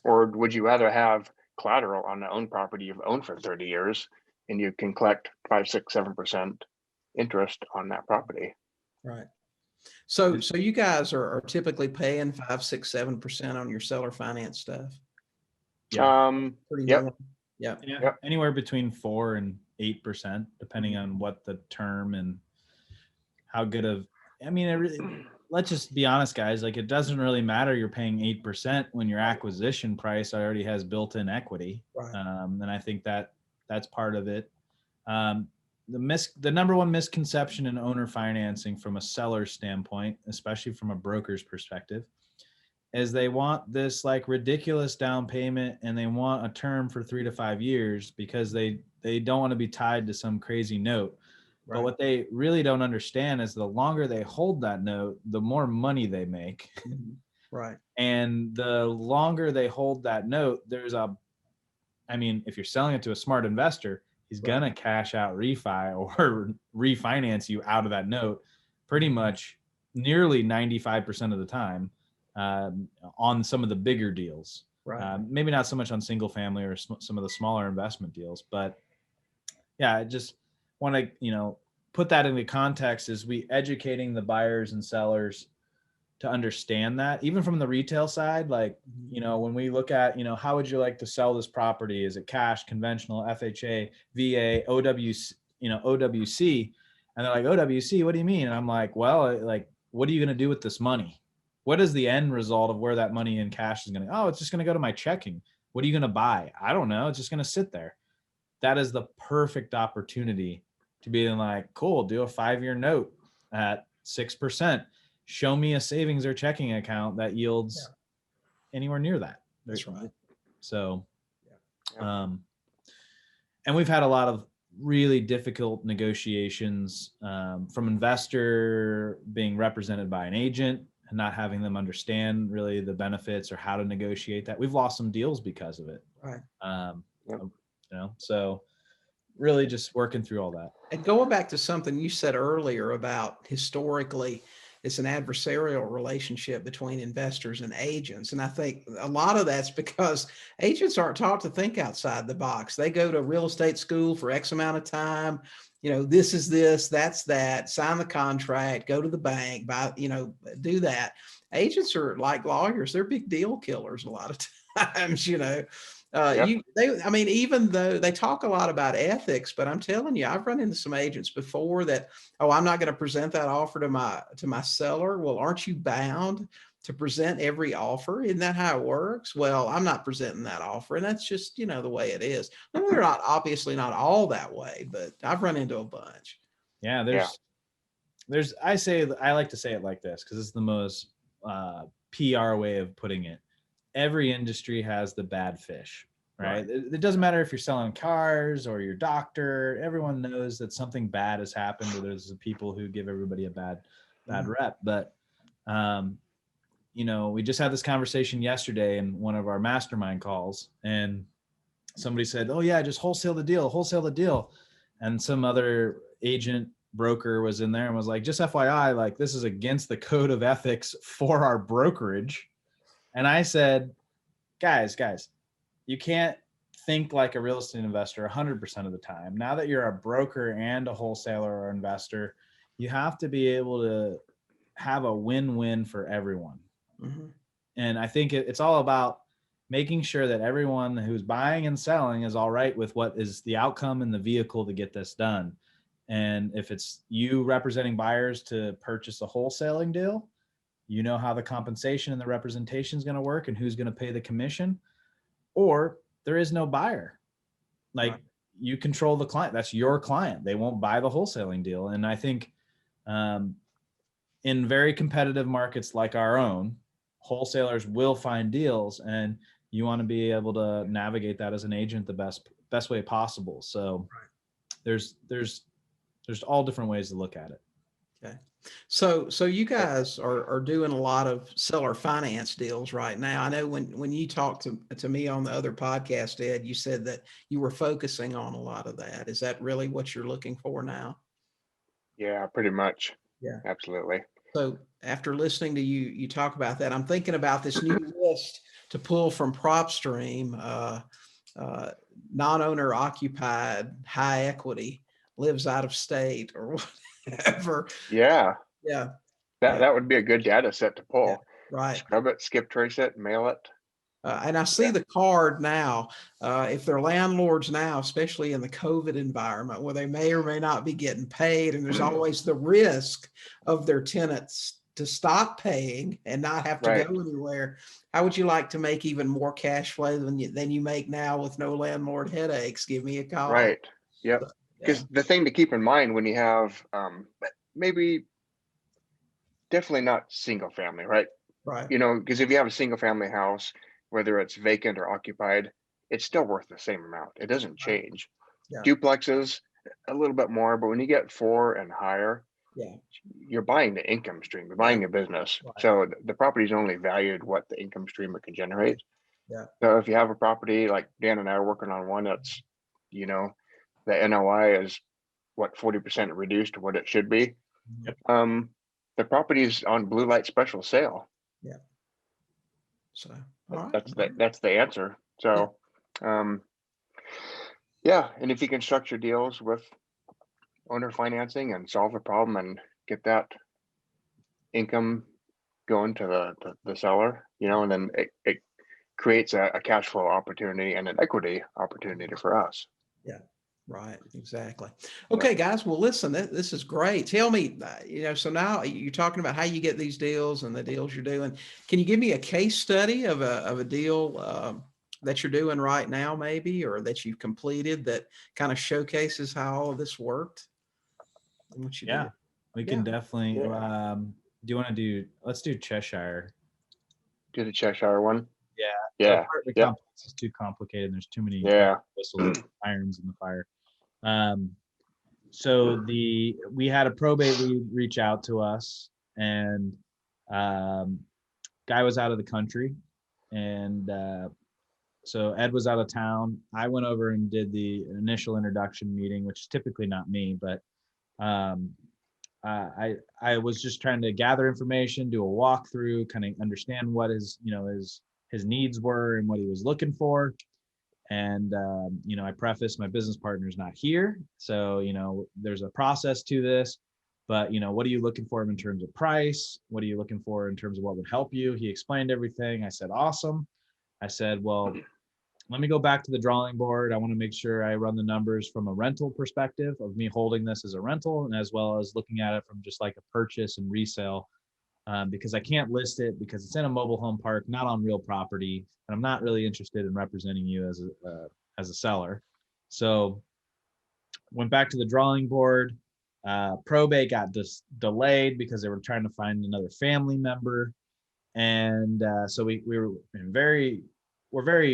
Or would you rather have collateral on the own property you've owned for 30 years and you can collect 5, 6, 7% interest on that property? Right. So you guys are typically paying 5, 6, 7% on your seller finance stuff? Yep. Normal. Yeah. Yeah, Yep. anywhere between 4 and 8%, depending on what the term and how good of. I mean, let's just be honest, guys. Like, it doesn't really matter. You're paying 8% when your acquisition price already has built-in equity, Right. and I think that's part of it. The number one misconception in owner financing from a seller's standpoint, especially from a broker's perspective, is they want this like ridiculous down payment and they want a term for 3 to 5 years because they don't want to be tied to some crazy note. Right. But what they really don't understand is the longer they hold that note, the more money they make. Right. And the longer they hold that note, if you're selling it to a smart investor, he's going to cash out refi or refinance you out of that note pretty much nearly 95% of the time on some of the bigger deals. Right. Maybe not so much on single family or some of the smaller investment deals, but yeah, I just want to, put that into context. Is we educating the buyers and sellers to understand that, even from the retail side, like, when we look at, how would you like to sell this property? Is it cash, conventional, FHA, VA, OWC, OWC? And they're like, OWC, what do you mean? And I'm like, well, like, what are you going to do with this money? What is the end result of where that money in cash is going to? Oh, it's just going to go to my checking. What are you going to buy? I don't know. It's just going to sit there. That is the perfect opportunity to be like, cool, do a 5-year note at 6%. Show me a savings or checking account that yields anywhere near that. That's right. So, and we've had a lot of really difficult negotiations from investor being represented by an agent and not having them understand really the benefits or how to negotiate that. We've lost some deals because of it. Right. So really just working through all that. And going back to something you said earlier about historically, it's an adversarial relationship between investors and agents. And I think a lot of that's because agents aren't taught to think outside the box. They go to real estate school for X amount of time. This is this, that's that, sign the contract, go to the bank, buy, do that. Agents are like lawyers. They're big deal killers a lot of times, even though they talk a lot about ethics, but I'm telling you, I've run into some agents before that, I'm not going to present that offer to my seller. Well, aren't you bound to present every offer? Isn't that how it works? Well, I'm not presenting that offer. And that's just, the way it is. And they're not obviously not all that way, but I've run into a bunch. Yeah. I like to say it like this, because it's the most PR way of putting it. Every industry has the bad fish, right? It doesn't matter if you're selling cars or your doctor. Everyone knows that something bad has happened, or there's people who give everybody a bad rep. But, we just had this conversation yesterday in one of our mastermind calls, and somebody said, oh yeah, just wholesale the deal. And some other agent broker was in there and was like, just FYI, like, this is against the code of ethics for our brokerage. And I said, guys, you can't think like a real estate investor 100% of the time. Now that you're a broker and a wholesaler or investor, you have to be able to have a win-win for everyone. Mm-hmm. And I think it's all about making sure that everyone who's buying and selling is all right with what is the outcome and the vehicle to get this done. And if it's you representing buyers to purchase a wholesaling deal, you know how the compensation and the representation is going to work and who's going to pay the commission, or there is no buyer. Like, you control the client. That's your client. They won't buy the wholesaling deal. And I think in very competitive markets like our own, wholesalers will find deals, and you want to be able to navigate that as an agent the best way possible. So there's all different ways to look at it. Okay. So you guys are doing a lot of seller finance deals right now. I know when you talked to me on the other podcast, Ed, you said that you were focusing on a lot of that. Is that really what you're looking for now? Yeah, pretty much. Yeah, absolutely. So after listening to you talk about that, I'm thinking about this new list to pull from PropStream, non-owner occupied, high equity, lives out of state or whatever. Yeah. Yeah. That would be a good data set to pull. Yeah, right. Scrub it, skip trace it, mail it. And I see the card now, if they're landlords now, especially in the COVID environment where they may or may not be getting paid, and there's always the risk of their tenants to stop paying and not have to Right. go anywhere. How would you like to make even more cash flow than you make now with no landlord headaches? Give me a call. Right. Yep. Yeah, Because the thing to keep in mind when you have maybe definitely not single family, right? right. You know, because if you have a single family house, whether it's vacant or occupied, it's still worth the same amount. It doesn't change. Yeah. Duplexes, a little bit more, but when you get 4 and higher, Yeah. you're buying the income stream, you're buying a business. Right. So the property is only valued what the income stream it can generate. Yeah. So if you have a property like Dan and I are working on one that's, you know, the NOI is what 40% reduced to what it should be. Mhm. The property is on blue light special sale. Yeah. So all right. That's the answer. So yeah, and if you can structure deals with owner financing and solve a problem and get that income going to the seller, you know, and then it creates a cash flow opportunity and an equity opportunity for us. Yeah. Right. Exactly. Okay, guys. Well, listen, this is great. Tell me, so now you're talking about how you get these deals and the deals you're doing. Can you give me a case study of a deal that you're doing right now, maybe, or that you've completed that kind of showcases how all of this worked and what you did? We can definitely, do you want to let's do Cheshire. Do the Cheshire one. Yeah. It's too complicated. And there's too many whistles, irons in the fire. So we had a probate lead reach out to us, and guy was out of the country, and so Ed was out of town. I went over and did the initial introduction meeting, which is typically not me, but I was just trying to gather information, do a walkthrough, kind of understand what his needs were and what he was looking for. And, I preface my business partner's not here. So, there's a process to this, but, what are you looking for in terms of price? What are you looking for in terms of what would help you? He explained everything. I said, awesome. I said, well, let me go back to the drawing board. I want to make sure I run the numbers from a rental perspective of me holding this as a rental, and as well as looking at it from just like a purchase and resale. Because I can't list it because it's in a mobile home park, not on real property, and I'm not really interested in representing you as a seller. So went back to the drawing board. Probate got delayed because they were trying to find another family member, and so we're very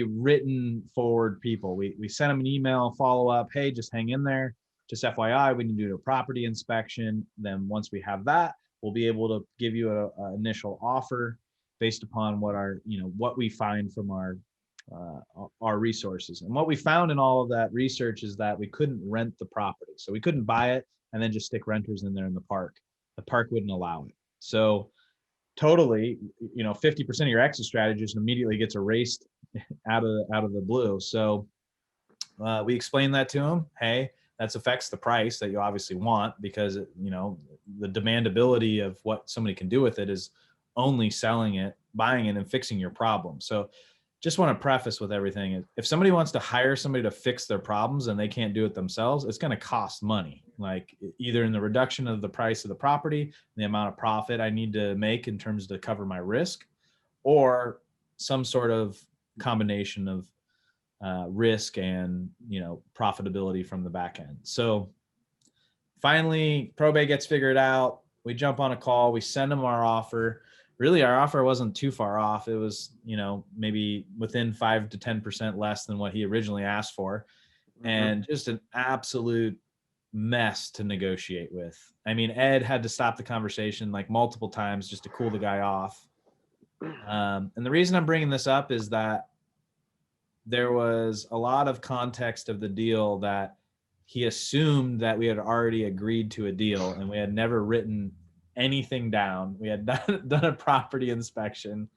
written forward people. We sent them an email follow up. Hey, just hang in there. Just FYI, we need to do a property inspection. Then once we have that, we'll be able to give you an initial offer based upon what we find from our resources. And what we found in all of that research is that we couldn't rent the property. So we couldn't buy it and then just stick renters in there in the park. The park wouldn't allow it. So totally, 50% of your exit strategy just immediately gets erased out of the blue. So we explained that to him. Hey, that affects the price that you obviously want, because the demandability of what somebody can do with it is only selling it, buying it, and fixing your problem. So just want to preface with everything, if somebody wants to hire somebody to fix their problems and they can't do it themselves, it's going to cost money, like either in the reduction of the price of the property, the amount of profit I need to make in terms to cover my risk, or some sort of combination of risk and profitability from the back end. So finally, probate gets figured out. We jump on a call. We send them our offer. Really, our offer wasn't too far off. It was, maybe within 5 to 10% less than what he originally asked for, and just an absolute mess to negotiate with. I mean, Ed had to stop the conversation like multiple times just to cool the guy off. And the reason I'm bringing this up is that there was a lot of context of the deal that he assumed that we had already agreed to a deal, and we had never written anything down. We had done a property inspection.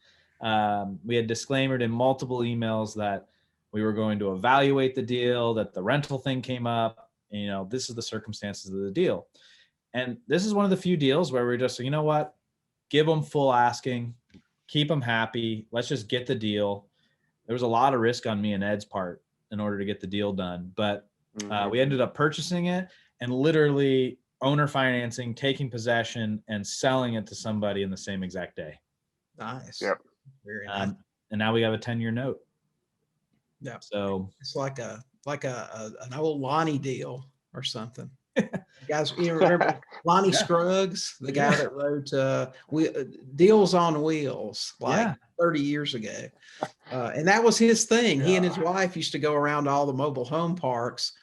We had disclaimed in multiple emails that we were going to evaluate the deal, that the rental thing came up, and, this is the circumstances of the deal. And this is one of the few deals where we're just, what, give them full asking, keep them happy. Let's just get the deal. there was a lot of risk on me and Ed's part in order to get the deal done. But we ended up purchasing it and literally owner financing, taking possession, and selling it to somebody in the same exact day. Nice. Yep. Very nice. And now we have a 10-year note. Yeah. So it's like an old Lonnie deal or something. You guys, you remember Lonnie Scruggs, the guy that wrote Deals on Wheels, like 30 years ago. And that was his thing. He and his wife used to go around to all the mobile home parks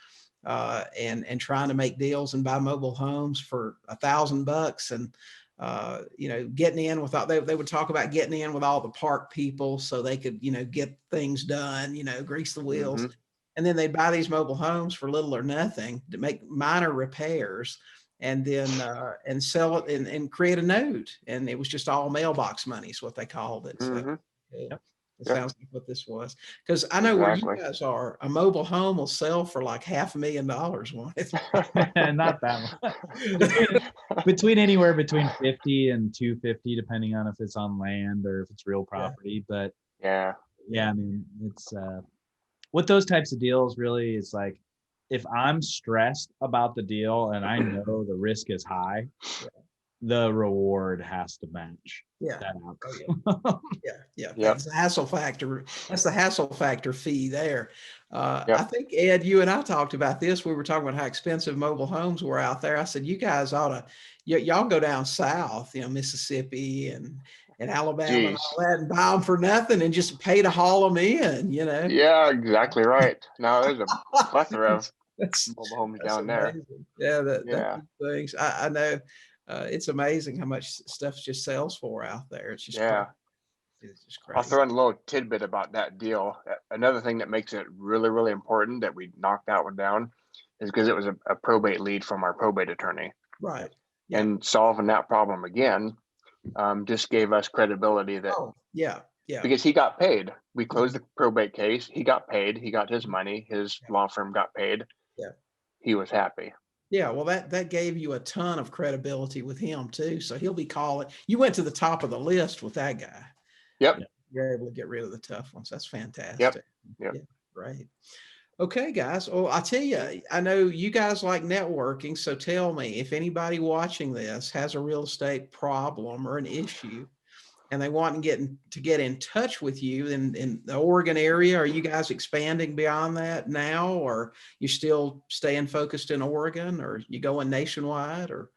and trying to make deals and buy mobile homes for $1,000 and getting in with all, they would talk about getting in with all the park people so they could, get things done, grease the wheels. And then they'd buy these mobile homes for little or nothing to make minor repairs and then and sell it and create a note. And it was just all mailbox money is what they called it. So it sounds like what this was. Because I know where you guys are, a mobile home will sell for like $500,000 one. Not that much. between anywhere between 50 and 250, depending on if it's on land or if it's real property. But I mean, it's with those types of deals, really, it's like if I'm stressed about the deal and I know the risk is high, the reward has to match that outcome. That's the hassle factor. That's the hassle factor fee there. I think, Ed, you and I talked about this. We were talking about how expensive mobile homes were out there. I said, you guys ought to, y'all go down south, Mississippi and Alabama and all that and buy them for nothing and just pay to haul them in, Yeah, exactly right. Now there's a plethora of mobile homes down amazing. there. That's things. I know. It's amazing how much stuff just sells for out there. It's just crazy. It's just crazy. I'll throw in a little tidbit about that deal. Another thing that makes it really, really important that we knocked that one down is because it was a probate lead from our probate attorney. Right. Yeah. And solving that problem again just gave us credibility that because he got paid. We closed the probate case. He got paid. He got his money. His law firm got paid. Yeah. He was happy. Yeah, well, that gave you a ton of credibility with him too. So he'll be calling. You went to the top of the list with that guy. Yep. You're able to get rid of the tough ones. That's fantastic. Yep. Yeah, great. Okay, guys. Well, I tell you, I know you guys like networking. So tell me, if anybody watching this has a real estate problem or an issue, and they want to get in touch with you in the Oregon area, are you guys expanding beyond that now, or you still staying focused in Oregon, or you going nationwide? Or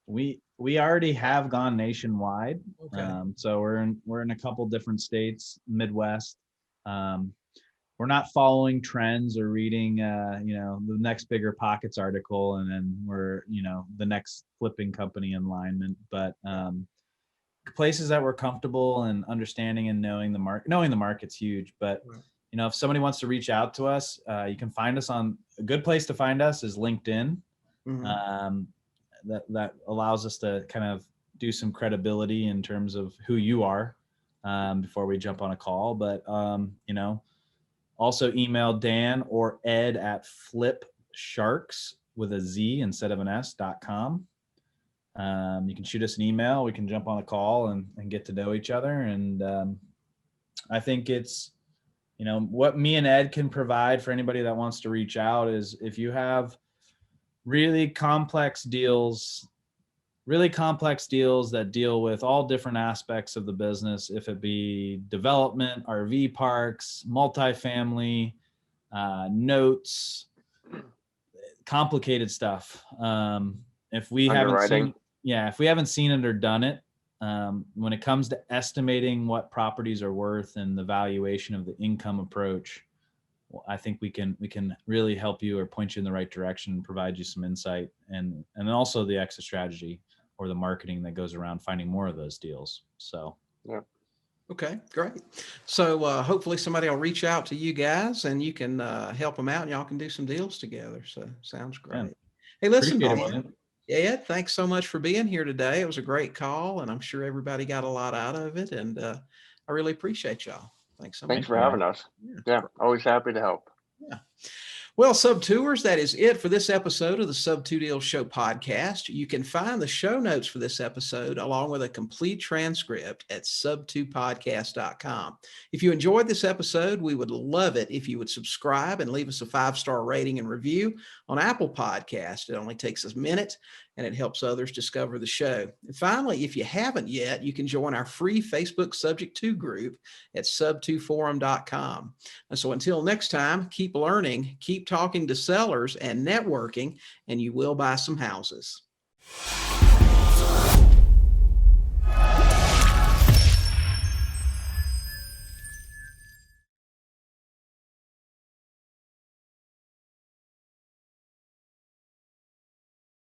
we already have gone nationwide. Okay. So we're in a couple different states, Midwest. We're not following trends or reading the next bigger pockets article, and then we're the next flipping company in alignment, but places that we're comfortable and understanding and knowing the market's huge. But if somebody wants to reach out to us, you can find us on a good place to find us is LinkedIn. That allows us to kind of do some credibility in terms of who you are before we jump on a call. But also email Dan or Ed at FlipSharkz with a Z instead of an S.com. You can shoot us an email. We can jump on a call and get to know each other. And I think it's, what me and Ed can provide for anybody that wants to reach out is if you have really complex deals that deal with all different aspects of the business, if it be development, RV parks, multifamily, notes, complicated stuff. If we haven't seen it or done it, when it comes to estimating what properties are worth and the valuation of the income approach, I think we can really help you or point you in the right direction and provide you some insight and also the exit strategy or the marketing that goes around finding more of those deals. So, yeah. Okay, great. So hopefully somebody will reach out to you guys and you can help them out and y'all can do some deals together. So sounds great. Yeah. Hey, listen, Ed, thanks so much for being here today. It was a great call and I'm sure everybody got a lot out of it. And I really appreciate y'all. Thanks so much. Thanks for having us. Yeah, always happy to help. Yeah. Well, Sub-Tours, that is it for this episode of the Sub2 Deals Show podcast. You can find the show notes for this episode along with a complete transcript at sub2podcast.com. If you enjoyed this episode, we would love it if you would subscribe and leave us a 5-star rating and review on Apple Podcast. It only takes a minute and it helps others discover the show. And finally, if you haven't yet, you can join our free Facebook Subject To group at sub2forum.com. And so until next time, keep learning, keep talking to sellers and networking, and you will buy some houses.